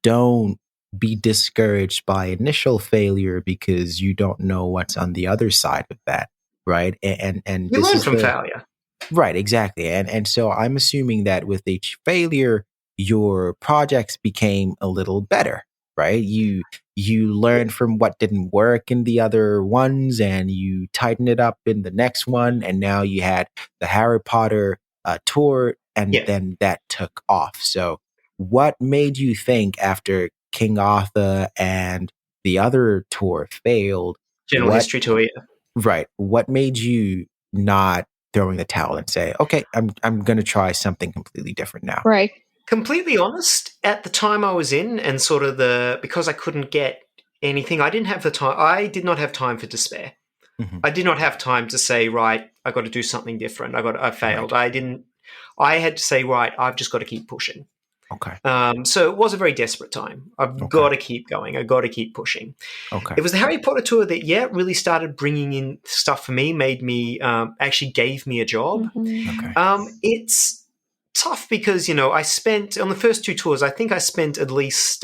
don't be discouraged by initial failure, because you don't know what's on the other side of that, right? And you learn from failure. Right, exactly. And so I'm assuming that with each failure, your projects became a little better, right? You learned from what didn't work in the other ones and you tighten it up in the next one. And now you had the Harry Potter tour, and Yeah. then that took off. So what made you think after King Arthur and the other tour failed? General What history tour, yeah. Right. What made you not throwing the towel and say, okay, I'm going to try something completely different now? Right. Completely honest, at the time I was in, and sort of because I couldn't get anything, I didn't have the time. I did not have time for despair. Mm-hmm. I did not have time to say, right, I got to do something different. I failed. Right. I had to say, right, I've just got to keep pushing. Okay. So it was a very desperate time. I've Okay. got to keep going. I've got to keep pushing. Okay. It was the Harry Potter tour that, really started bringing in stuff for me, made me, actually gave me a job. Mm-hmm. Okay. It's tough because, I spent, on the first two tours, I think I spent at least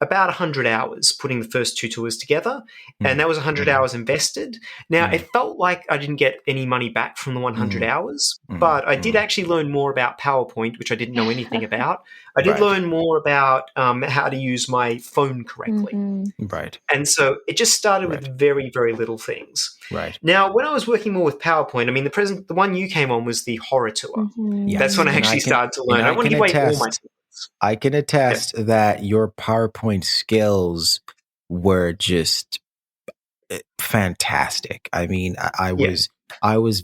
about 100 hours putting the first two tours together, and that was 100 hours invested. Now, it felt like I didn't get any money back from the 100 hours, but I did actually learn more about PowerPoint, which I didn't know anything about. I did learn more about how to use my phone correctly. Mm-hmm. Right. And so it just started with very, very little things. Right. Now, when I was working more with PowerPoint, I mean, the one you came on was the horror tour. Mm-hmm. Yes. That's when I And actually started to learn. I want to give away all my secrets. I can attest that your PowerPoint skills were just fantastic. I mean, I was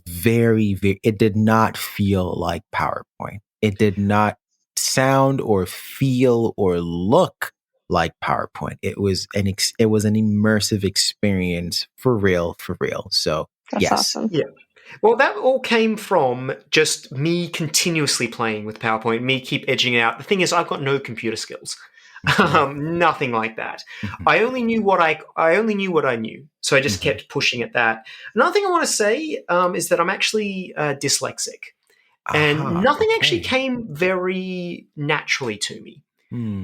very, very, it did not feel like PowerPoint. It did not sound or feel or look like PowerPoint. It was an immersive experience for real. So That's yes. awesome. Yeah. Well, that all came from just me continuously playing with PowerPoint, me keep edging it out. The thing is, I've got no computer skills, nothing like that. I only knew what I knew, so I just kept pushing at that. Another thing I want to say is that I'm actually dyslexic, and nothing actually came very naturally to me.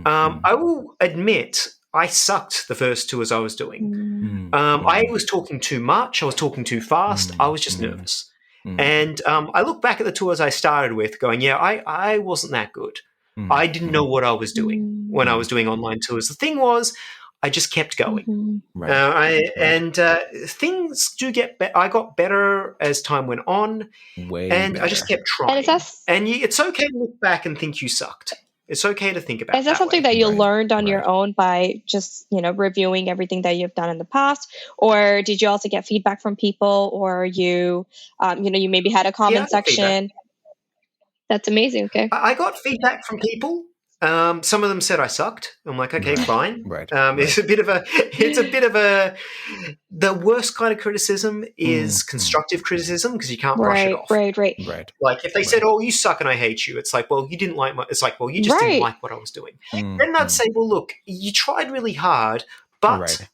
I will admit I sucked the first tours I was doing. I was talking too much. I was talking too fast. I was just nervous. And I look back at the tours I started with going, I wasn't that good. I didn't know what I was doing when I was doing online tours. The thing was, I just kept going. Things do get better. I got better as time went on. I just kept trying. And it's okay to look back and think you sucked. It's okay to think about. Is that something that you learned on your own by just, reviewing everything that you've done in the past? Or did you also get feedback from people, or you maybe had a comment section? That's amazing. Okay. I got feedback from people. Some of them said I sucked. I'm like, okay, fine. It's a bit of the worst kind of criticism is constructive criticism, because you can't brush it off. Right. Like if they said, "Oh, you suck and I hate you," it's like, well, you didn't like it's like, well, you just didn't like what I was doing. Then I'd say, well, look, you tried really hard, but,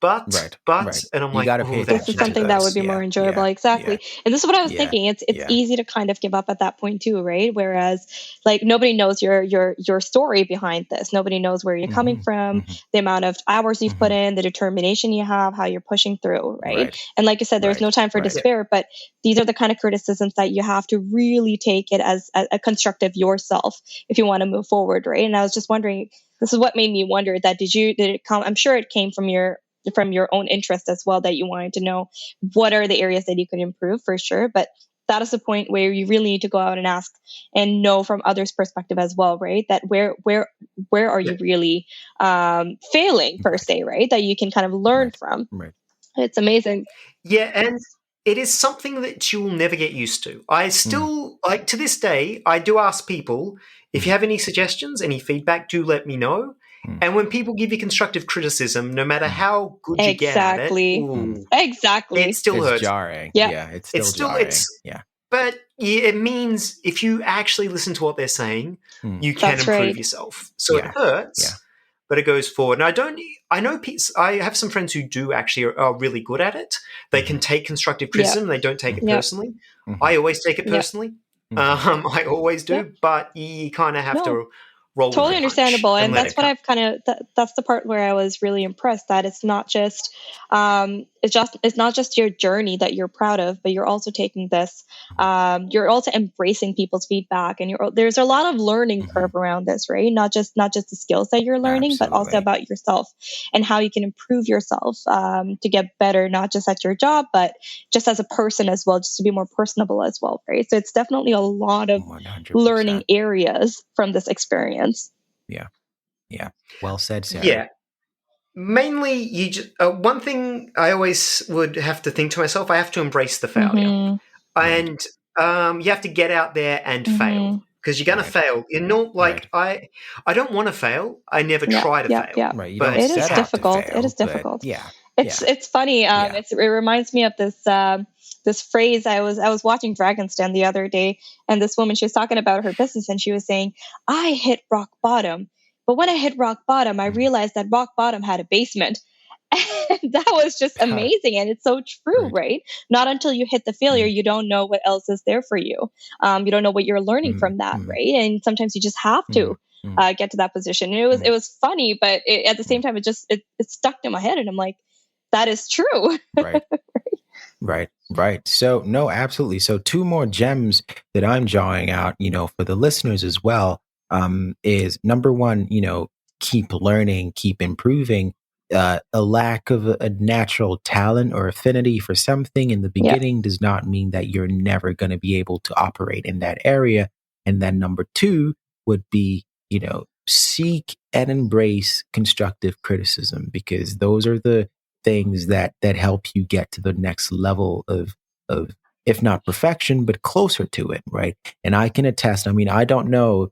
and I'm like, this is something that would be more enjoyable. Exactly. And this is what I was thinking. It's easy to kind of give up at that point too, right? Whereas like nobody knows your story behind this. Nobody knows where you're coming from, the amount of hours you've put in, the determination you have, how you're pushing through, right? And like you said, there's no time for despair, but these are the kind of criticisms that you have to really take it as a constructive yourself if you want to move forward, right? And I was just wondering, this is what made me wonder that did it come? I'm sure it came from your own interest as well, that you wanted to know what are the areas that you could improve for sure. But that is the point where you really need to go out and ask and know from others' perspective as well, right? That where are you really failing per se, right? That you can kind of learn from. Right. It's amazing. Yeah, and it is something that you'll never get used to. I still, like to this day, I do ask people, if you have any suggestions, any feedback, do let me know. And when people give you constructive criticism, no matter how good you get at it, it still hurts. Jarring. Yeah, it's still jarring. But it means if you actually listen to what they're saying, you can improve yourself. So it hurts, but it goes forward. And I have some friends who do actually are really good at it. They can take constructive criticism. They don't take it personally. I always take it personally. I always do, but you kind of have to roll Totally with the punch understandable, and let that's it what come. I've that's the part where I was really impressed that it's not just it's not just your journey that you're proud of, but you're also taking this you're also embracing people's feedback, and there's a lot of learning curve around this, right? Not just the skills that you're learning, but also Absolutely. about yourself and how you can improve yourself to get better, not just at your job, but just as a person as well, just to be more personable as well, right? So it's definitely a lot of 100%. learning areas from this experience. Yeah. Yeah. Well said, Sarah. Yeah. Mainly, you just one thing I always would have to think to myself: I have to embrace the failure, and you have to get out there and fail, because you're going to fail. You're not like I don't want to fail. I never try to fail. Right. You But don't It is set out to difficult. fail, It is but difficult. yeah. It's funny. Yeah. It reminds me of this phrase. I was watching Dragon's Den the other day, and this woman, she was talking about her business, and she was saying, "I hit rock bottom, but when I hit rock bottom, I realized that rock bottom had a basement." And that was just amazing, and it's so true, right? Not until you hit the failure, you don't know what else is there for you. You don't know what you're learning from that, right? And sometimes you just have to get to that position. And it was funny, but at the same time, it stuck in my head, and I'm like, that is true. Right. So no, absolutely. So two more gems that I'm drawing out, for the listeners as well, is number one, keep learning, keep improving. A lack of a natural talent or affinity for something in the beginning does not mean that you're never going to be able to operate in that area. And then number two would be, seek and embrace constructive criticism, because those are the things that help you get to the next level of if not perfection, but closer to it, right? And I can attest, I don't know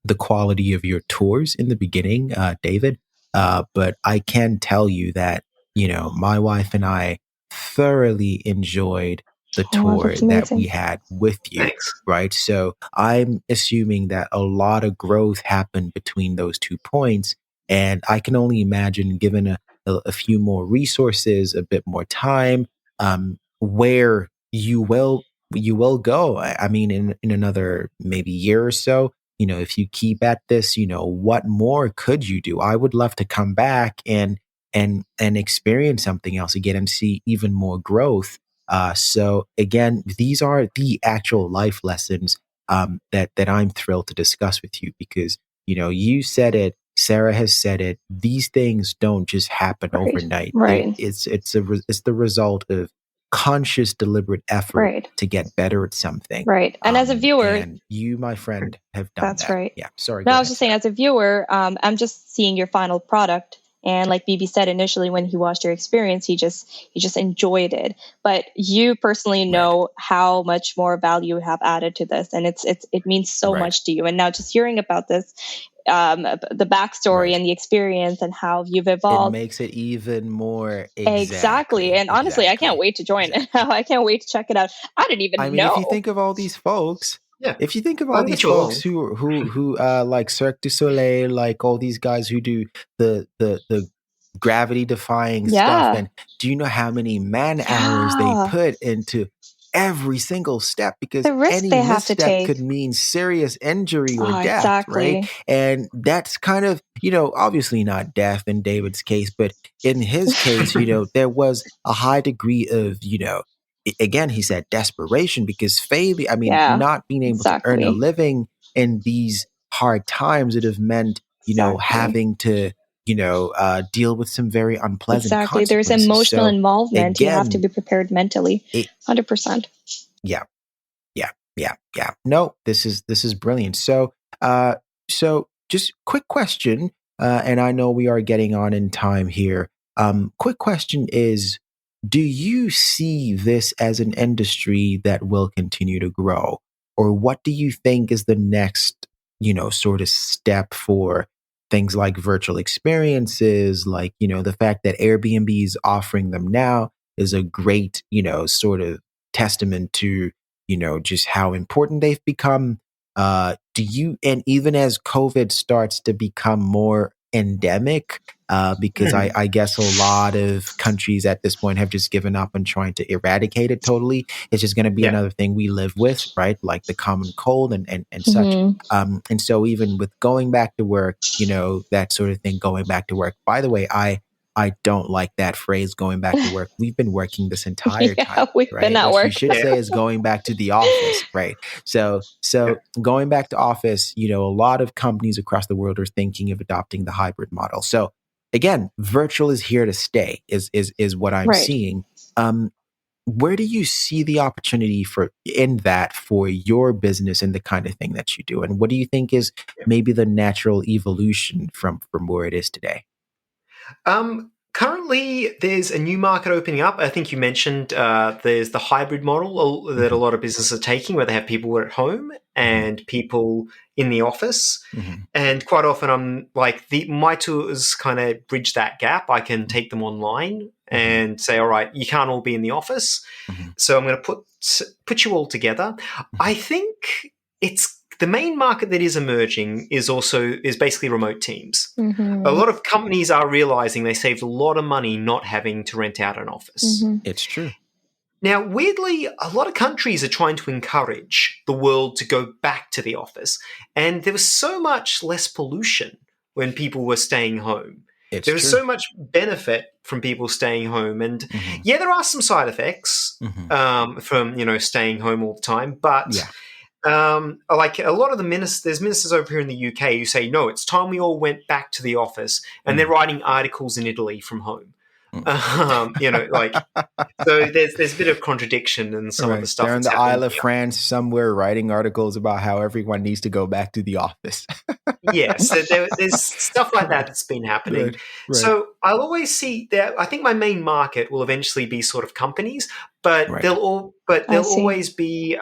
the quality of your tours in the beginning, David, but I can tell you that, my wife and I thoroughly enjoyed the tour that we had with you. Thanks. Right. So I'm assuming that a lot of growth happened between those 2 points. And I can only imagine, given a few more resources, a bit more time, where you will go. I mean, in another maybe year or so, if you keep at this, what more could you do? I would love to come back and experience something else again and see even more growth. So again, these are the actual life lessons that I'm thrilled to discuss with you, because you said it, Sarah has said it. These things don't just happen overnight. Right. It's the result of conscious, deliberate effort to get better at something. Right. And as a viewer, and you, my friend, have done that's that. right. Yeah. Sorry. No, I was just saying, as a viewer, I'm just seeing your final product. And like Bibi said initially, when he watched your experience, he just enjoyed it. But you personally know how much more value you have added to this, and it means so much to you. And now just hearing about this, the backstory and the experience and how you've evolved, it makes it even more exactly. And honestly, I can't wait to join it. I can't wait to check it out. I didn't even know. If you think of all these folks. Yeah. If you think of all these folks who like Cirque du Soleil, like all these guys who do the gravity defying stuff, and do you know how many man hours they put into every single step? Because the risk any they have to misstep take could mean serious injury or death, exactly. right? And that's kind of, obviously not death in David's case, but in his case, there was a high degree of, again, he said desperation, because failure, not being able to earn a living in these hard times would have meant, having to, deal with some very unpleasant consequences. There's emotional involvement. Again, you have to be prepared mentally. 100%. Yeah. No, this is brilliant. So, just quick question, and I know we are getting on in time here. Quick question is, do you see this as an industry that will continue to grow? Or what do you think is the next, sort of step for things like virtual experiences? Like, the fact that Airbnb is offering them now is a great, sort of testament to, just how important they've become. And even as COVID starts to become more endemic, because I guess a lot of countries at this point have just given up on trying to eradicate it totally. It's just going to be another thing we live with, right? Like the common cold and such. And so even with going back to work, that sort of thing, going back to work. By the way, I don't like that phrase, going back to work. We've been working this entire time. We've right? been at What work. you should say is going back to the office, right? So going back to office, a lot of companies across the world are thinking of adopting the hybrid model. So again, virtual is here to stay, is what I'm seeing. Where do you see the opportunity for your business and the kind of thing that you do? And what do you think is maybe the natural evolution from where it is today? Currently, there's a new market opening up. I think you mentioned there's the hybrid model that a lot of businesses are taking, where they have people at home and people in the office. And quite often, I'm like, my tools kind of bridge that gap. I can take them online and say, all right, you can't all be in the office, so I'm going to put you all together. I think the main market that is emerging is basically remote teams. A lot of companies are realizing they saved a lot of money not having to rent out an office. It's true. Now, weirdly, a lot of countries are trying to encourage the world to go back to the office. And there was so much less pollution when people were staying home. There was so much benefit from people staying home. And there are some side effects from, staying home all the time. But like a lot of there's ministers over here in the UK who say, no, it's time we all went back to the office, and they're writing articles in Italy from home. So there's a bit of contradiction in some of the stuff. They're in the Isle of France somewhere writing articles about how everyone needs to go back to the office. So there's stuff like that that's been happening. Right. So I'll always see that. I think my main market will eventually be sort of companies, but there'll always be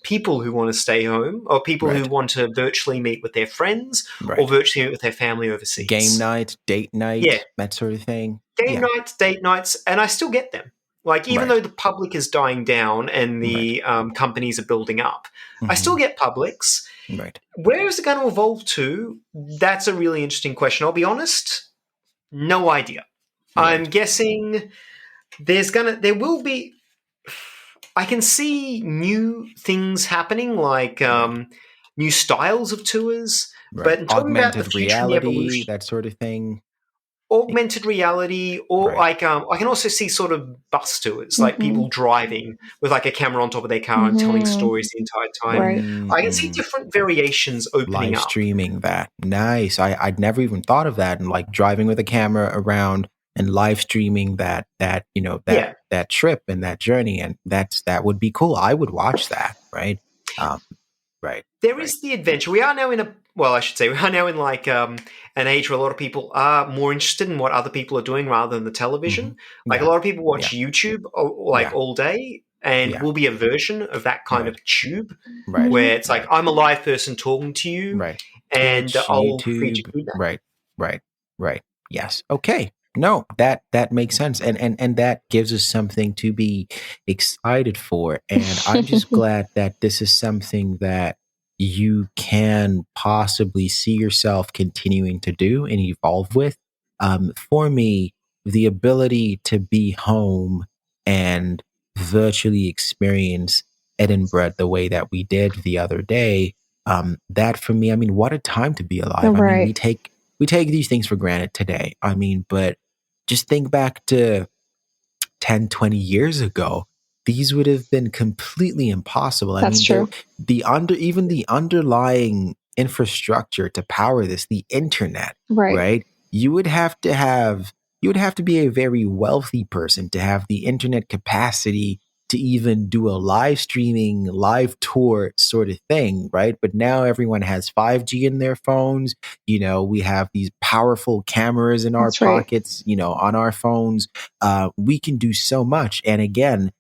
people who want to stay home, or people who want to virtually meet with their friends, or virtually meet with their family overseas. Game night, date night, that sort of thing. Game nights, date nights, and I still get them. Like, even though the public is dying down and the companies are building up, I still get publics. Where is it going to evolve to? That's a really interesting question. I'll be honest, no idea. I'm guessing there will be. I can see new things happening, like new styles of tours, but augmented reality, that sort of thing. Augmented reality, or like I can also see sort of bus tours, like people driving with like a camera on top of their car and telling stories the entire time. I can see different variations opening live up. Streaming that. Nice. I'd never even thought of that. And like driving with a camera around and live streaming that trip and that journey, and that would be cool. I would watch that. Right. There is the adventure. We are now in we are now in like an age where a lot of people are more interested in what other people are doing rather than the television. Like a lot of people watch YouTube all day, and will be a version of that kind of tube where it's like, I'm a live person talking to you, and I'll feed you that. Right. Yes. Okay. No, that makes sense. And that gives us something to be excited for. And I'm just glad that this is something that you can possibly see yourself continuing to do and evolve with. For me, the ability to be home and virtually experience Edinburgh the way that we did the other day, that for me, I mean, what a time to be alive. I mean, we take these things for granted today. I mean, but just think back to 10, 20 years ago, these would have been completely impossible. That's true. Even the underlying infrastructure to power this, the internet, right? You would have to be a very wealthy person to have the internet capacity to even do a live streaming, live tour sort of thing, right? But now everyone has 5G in their phones. We have these powerful cameras in our pockets, on our phones. We can do so much. And again,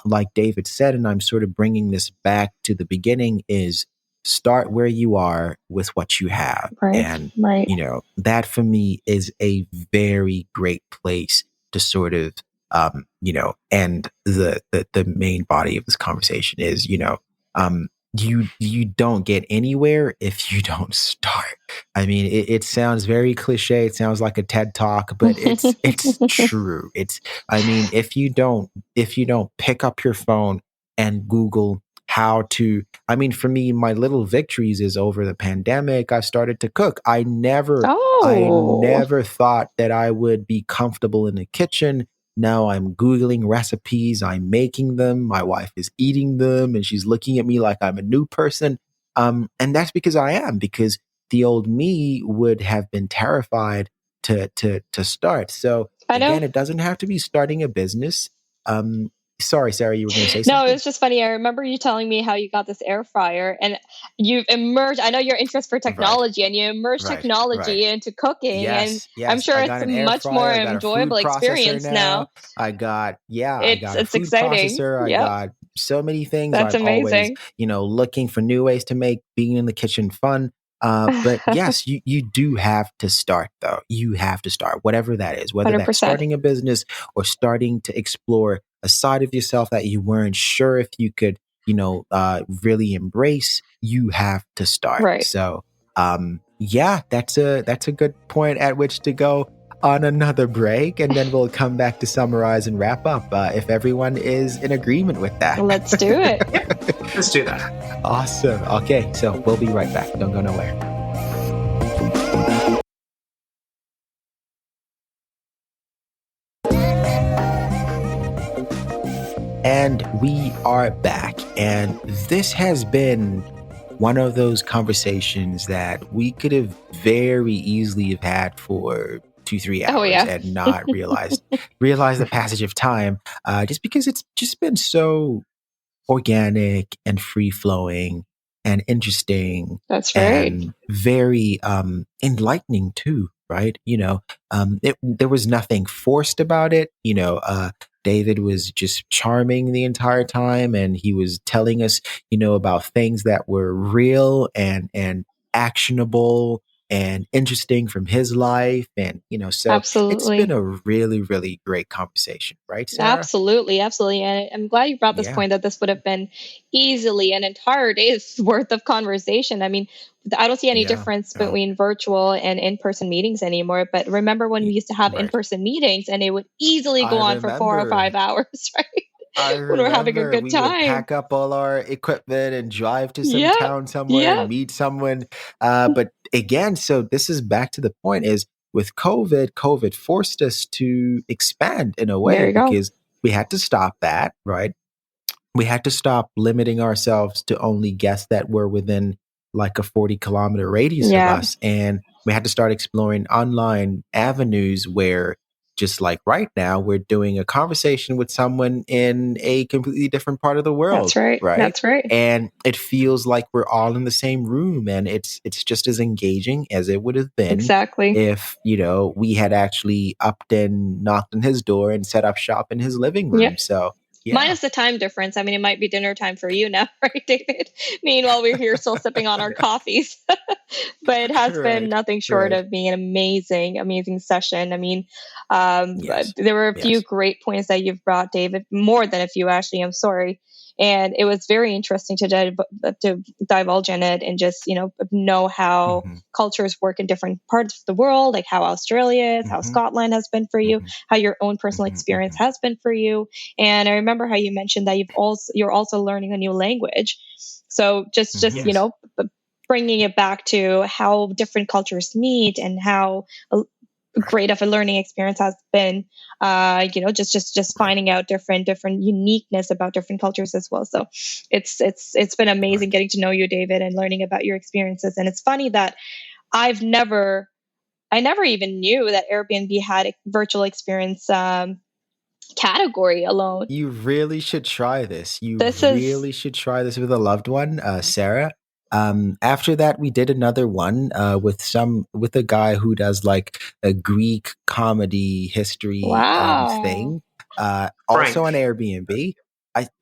like David said, and I'm sort of bringing this back to the beginning, is start where you are with what you have. And, that for me is a very great place to sort of, and the main body of this conversation is, you don't get anywhere if you don't start. I mean, it sounds very cliche. It sounds like a TED talk, but it's true. I mean, if you don't pick up your phone and Google how to, I mean, for me, my little victories is over the pandemic, I started to cook. I never thought that I would be comfortable in the kitchen. Now I'm Googling recipes, I'm making them, my wife is eating them, and she's looking at me like I'm a new person. And that's because I am, because the old me would have been terrified to start. So again, it doesn't have to be starting a business. Sorry, Sarah, you were going to say something? No, it's just funny. I remember you telling me how you got this air fryer, and you've immersed. I know your interest for technology, and you immersed technology into cooking. Yes, and I'm sure it's a much more enjoyable experience now. I got a food exciting. processor. I got so many things. That's amazing. Always, looking for new ways to make being in the kitchen fun. But yes, you do have to start, though. You have to start, whatever that is, whether 100%. That's starting a business or starting to explore a side of yourself that you weren't sure if you could, really embrace. You have to start. Right. So, that's a good point at which to go on another break, and then we'll come back to summarize and wrap up if everyone is in agreement with that. Let's do it. Let's do that. Awesome. Okay, so we'll be right back. Don't go nowhere. And we are back, and this has been one of those conversations that we could have very easily have had for 2-3 hours and not realize the passage of time, just because it's just been so organic and free flowing and interesting. That's right. And very enlightening too, right? There was nothing forced about it. David was just charming the entire time, and he was telling us, about things that were real and actionable and interesting from his life. And, so Absolutely. It's been a really, really great conversation, right, Sarah? Absolutely. And I'm glad you brought this point that this would have been easily an entire day's worth of conversation. I mean, I don't see any difference between virtual and in-person meetings anymore. But remember when we used to have in-person meetings, and it would easily go on for 4 or 5 hours, right? When we're having a good time. We would pack up all our equipment and drive to some town somewhere and meet someone. But again, so this is back to the point, is with COVID forced us to expand in a way, because we had to stop that, right? We had to stop limiting ourselves to only guests that were within like a 40-kilometer radius of us. And we had to start exploring online avenues where, just like right now, we're doing a conversation with someone in a completely different part of the world. That's right. Right. That's right. And it feels like we're all in the same room, and it's just as engaging as it would have been if, we had actually upped and knocked on his door and set up shop in his living room. Yep. So minus the time difference. I mean, it might be dinner time for you now, right, David? Meanwhile, we're here still sipping on our coffees. But it has been nothing short of being an amazing, amazing session. I mean, there were a few great points that you've brought, David, more than a few, actually. I'm sorry. And it was very interesting to divulge in it and just, know how cultures work in different parts of the world, like how Australia is, how Scotland has been for you, how your own personal experience has been for you. And I remember how you mentioned that you're also learning a new language. So just bringing it back to how different cultures meet and how great of a learning experience has been, just finding out different uniqueness about different cultures as well. So it's been amazing getting to know you, David, and learning about your experiences. And it's funny that I never even knew that Airbnb had a virtual experience category alone. You really should try this. Should try this with a loved one, Sarah. After that, we did another one with a guy who does like a Greek comedy history thing. Also on Airbnb.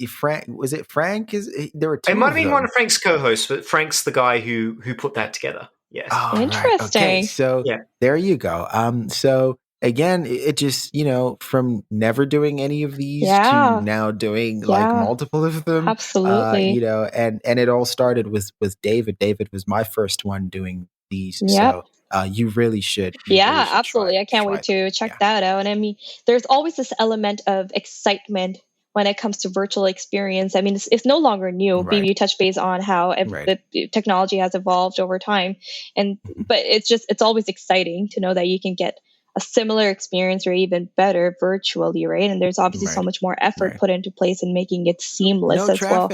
Frank, was it Frank? There were two. It might have been one of Frank's co-hosts, but Frank's the guy who put that together. Yes. Interesting. Right. Okay, so there you go. So again, it just, from never doing any of these Yeah. to now doing like Yeah. multiple of them. Absolutely. And it all started with David. David was my first one doing these. Yep. So you really should. Yeah, absolutely. I can't wait to check that out. And I mean, there's always this element of excitement when it comes to virtual experience. I mean, it's no longer new. Right. Bibi, you touched base on how the technology has evolved over time. But it's always exciting to know that you can get a similar experience or even better virtually, right? And there's obviously so much more effort put into place in making it seamless as well.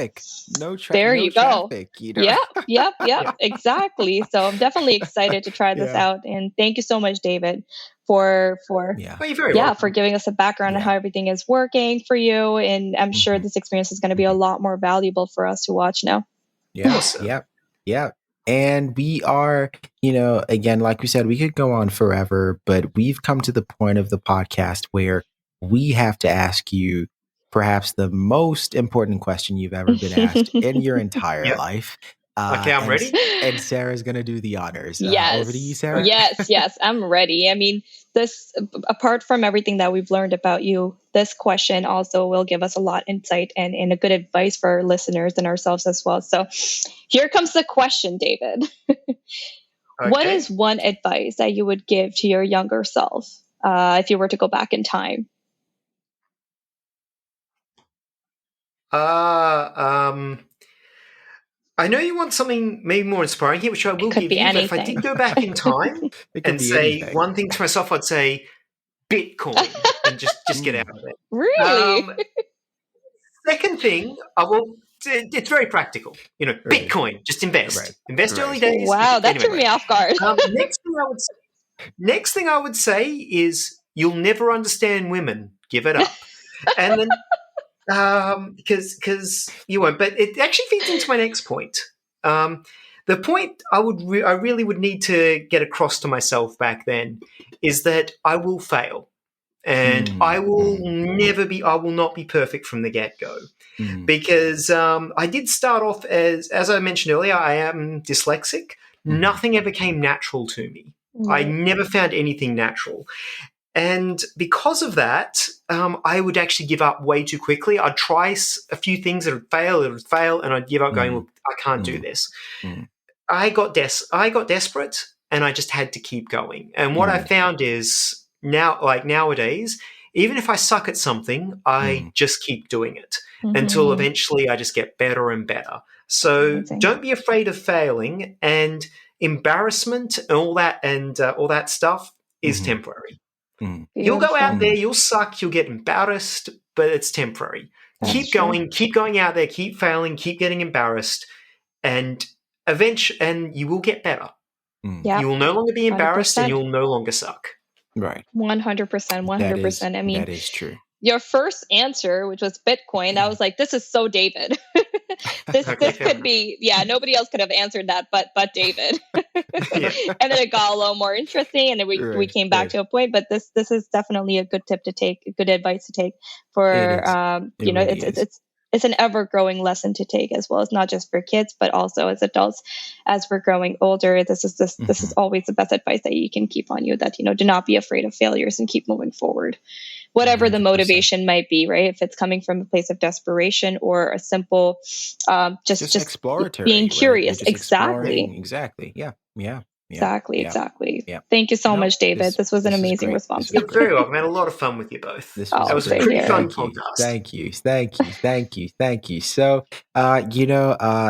There you go. Yep, exactly. So I'm definitely excited to try this out. And thank you so much, David, for giving us a background on how everything is working for you. And I'm sure this experience is going to be a lot more valuable for us to watch now. Yeah. And we are, again, like we said, we could go on forever, but we've come to the point of the podcast where we have to ask you perhaps the most important question you've ever been asked in your entire life. Okay, I'm ready. And Sarah's going to do the honors. Yes. Over to you, Sarah. Yes, I'm ready. I mean, this, apart from everything that we've learned about you, this question also will give us a lot of insight and a good advice for our listeners and ourselves as well. So here comes the question, David. What is one advice that you would give to your younger self if you were to go back in time? I know you want something maybe more inspiring here, which I will give you. But if I did go back in time and say one thing to myself, I'd say Bitcoin and just get out of it. Really? Second thing, it's very practical. Bitcoin, just invest. Invest early days. Wow, that took me off guard. Next thing I would say is you'll never understand women. Give it up. And then because you won't. But it actually feeds into my next point. The point I really would need to get across to myself back then is that I will fail, and I will not be perfect from the get-go, because I did start off as I mentioned earlier, I am dyslexic. Nothing ever came natural to me. I never found anything natural. And because of that, I would actually give up way too quickly. I'd try a few things that would fail, and I'd give up going, look, I can't do this. I got desperate, and I just had to keep going. And what I found is nowadays, even if I suck at something, I just keep doing it until eventually I just get better and better. So don't be afraid of failing, and embarrassment and all that stuff is temporary. You'll go out there, you'll suck, you'll get embarrassed, but it's temporary. Keep going out there, keep failing, keep getting embarrassed, and eventually, you will get better. You will no longer be embarrassed, 100%. And you'll no longer suck. Right. 100%. I mean, that is true. Your first answer, which was Bitcoin, I was like, this is so David. this could be, nobody else could have answered that but David. And then it got a little more interesting, and then we came back to a point. But this is definitely a good tip to take, good advice to take for it's an ever growing lesson to take as well. It's not just for kids, but also as adults, as we're growing older. This is always the best advice that you can keep on you. That do not be afraid of failures and keep moving forward. Whatever the motivation might be, right? If it's coming from a place of desperation or a simple, just exploratory, being curious. Right? Exactly. Yeah. Exactly. Yeah. Thank you so much, David. This was an amazing response. You're very welcome. I had a lot of fun with you both. That was a pretty fun podcast. Thank you. So,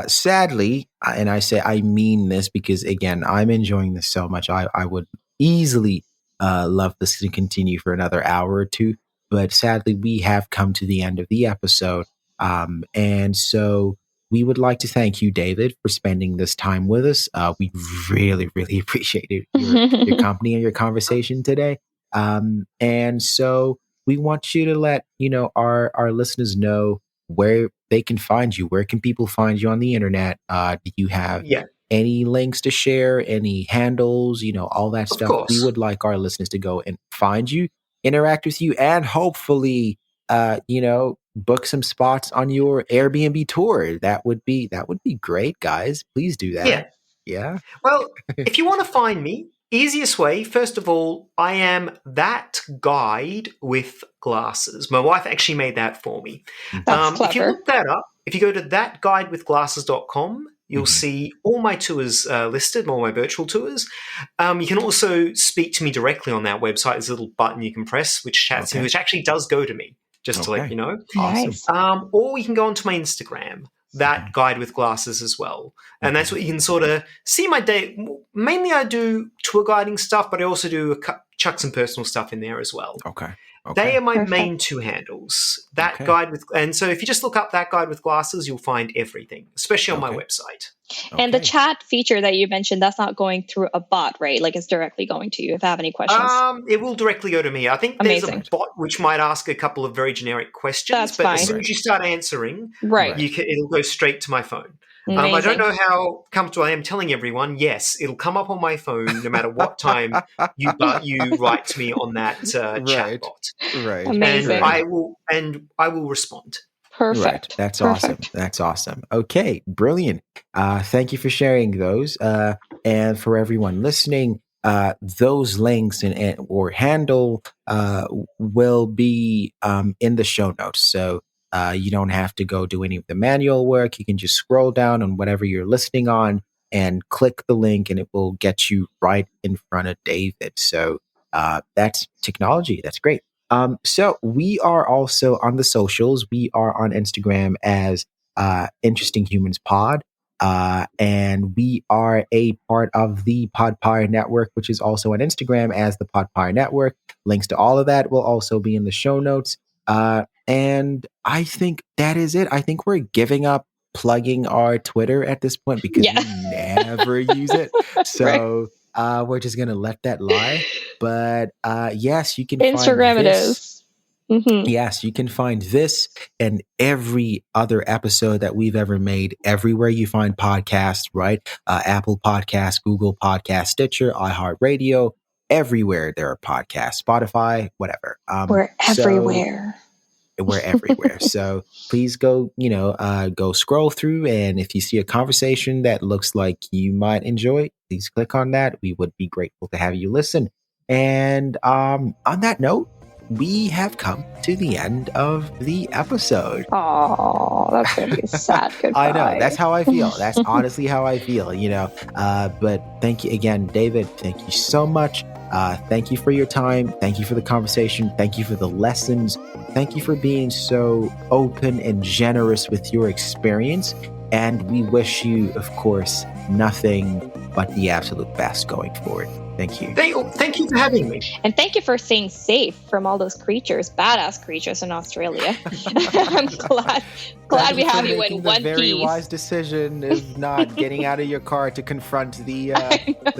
sadly, and I mean this because, again, I'm enjoying this so much. I would easily love this to continue for another hour or two, but sadly, we have come to the end of the episode. And so we would like to thank you, David, for spending this time with us. We really, really appreciated your company and your conversation today. And so we want you to let our listeners know where they can find you. Where can people find you on the internet? Do you have any links to share? Any handles? All that stuff. Course. We would like our listeners to go and find you, interact with you, and hopefully, book some spots on your Airbnb tour. That would be great, guys. Please do that. Yeah. Well, if you want to find me, Easiest way, first of all, I am That Guide with Glasses. My wife actually made that for me. That's clever. If you look that up, if you go to thatguidewithglasses.com, you'll see all my tours listed, all my virtual tours. You can also speak to me directly on that website. There's a little button you can press, which chats me, which actually does go to me, just to let you know. Nice. Or you can go onto my Instagram, That Guide with Glasses as well. And that's what you can sort of see my day. Mainly I do tour guiding stuff, but I also do chuck some personal stuff in there as well. Okay. They are my main two handles. Guide with, and so if you just look up That Guide with Glasses, you'll find everything, especially on my website. And the chat feature that you mentioned, that's not going through a bot, right? Like it's directly going to you if I have any questions. It will directly go to me. I think there's a bot which might ask a couple of very generic questions, That's but fine. as soon as you start answering, Right. It'll go straight to my phone. I don't know how comfortable I am telling everyone. Yes, it'll come up on my phone no matter what time you write to me on that chat bot. Right. Amazing. And I will respond. Perfect. Right. That's awesome. That's awesome. Okay, brilliant. Thank you for sharing those. And for everyone listening, those links and or handle will be in the show notes. So you don't have to go do any of the manual work. You can just scroll down on whatever you're listening on and click the link, and it will get you right in front of David. So that's technology. That's great. So we are also on the socials. We are on Instagram as Interesting Humans Pod. And we are a part of the Podpire Network, which is also on Instagram as the Podpire Network. Links to all of that will also be in the show notes. And I think that is it. I think we're giving up plugging our Twitter at this point because we never use it. So we're just going to let that lie. But yes, you can Instagram find this. it is. Mm-hmm. Yes, you can find this and every other episode that we've ever made everywhere you find podcasts, right? Apple Podcasts, Google Podcasts, Stitcher, iHeartRadio, everywhere there are podcasts, Spotify, whatever. We're everywhere. We're everywhere. So please go, go scroll through. And if you see a conversation that looks like you might enjoy, please click on that. We would be grateful to have you listen. And on that note, we have come to the end of the episode. Oh, that's going to be sad. Goodbye. I know. That's how I feel. That's honestly how I feel, But thank you again, David. Thank you so much. Thank you for your time. Thank you for the conversation. Thank you for the lessons. Thank you for being so open and generous with your experience. And we wish you, of course, nothing but the absolute best going forward. Thank you. Thank you for having me. And thank you for staying safe from all those badass creatures in Australia. I'm glad we have you in one piece. Very wise decision of not getting out of your car to confront the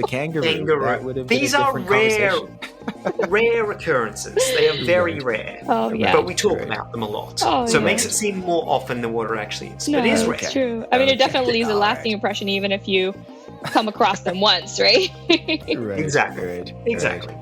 kangaroo. That would have been These a are different rare occurrences. They are very rare. Oh, yeah. But we talk about them a lot. So it makes it seem more often than what it actually is. No, but it is rare. It's true. I mean, it definitely leaves a lasting impression even if you come across them once, right? Right. Exactly. Right. Exactly.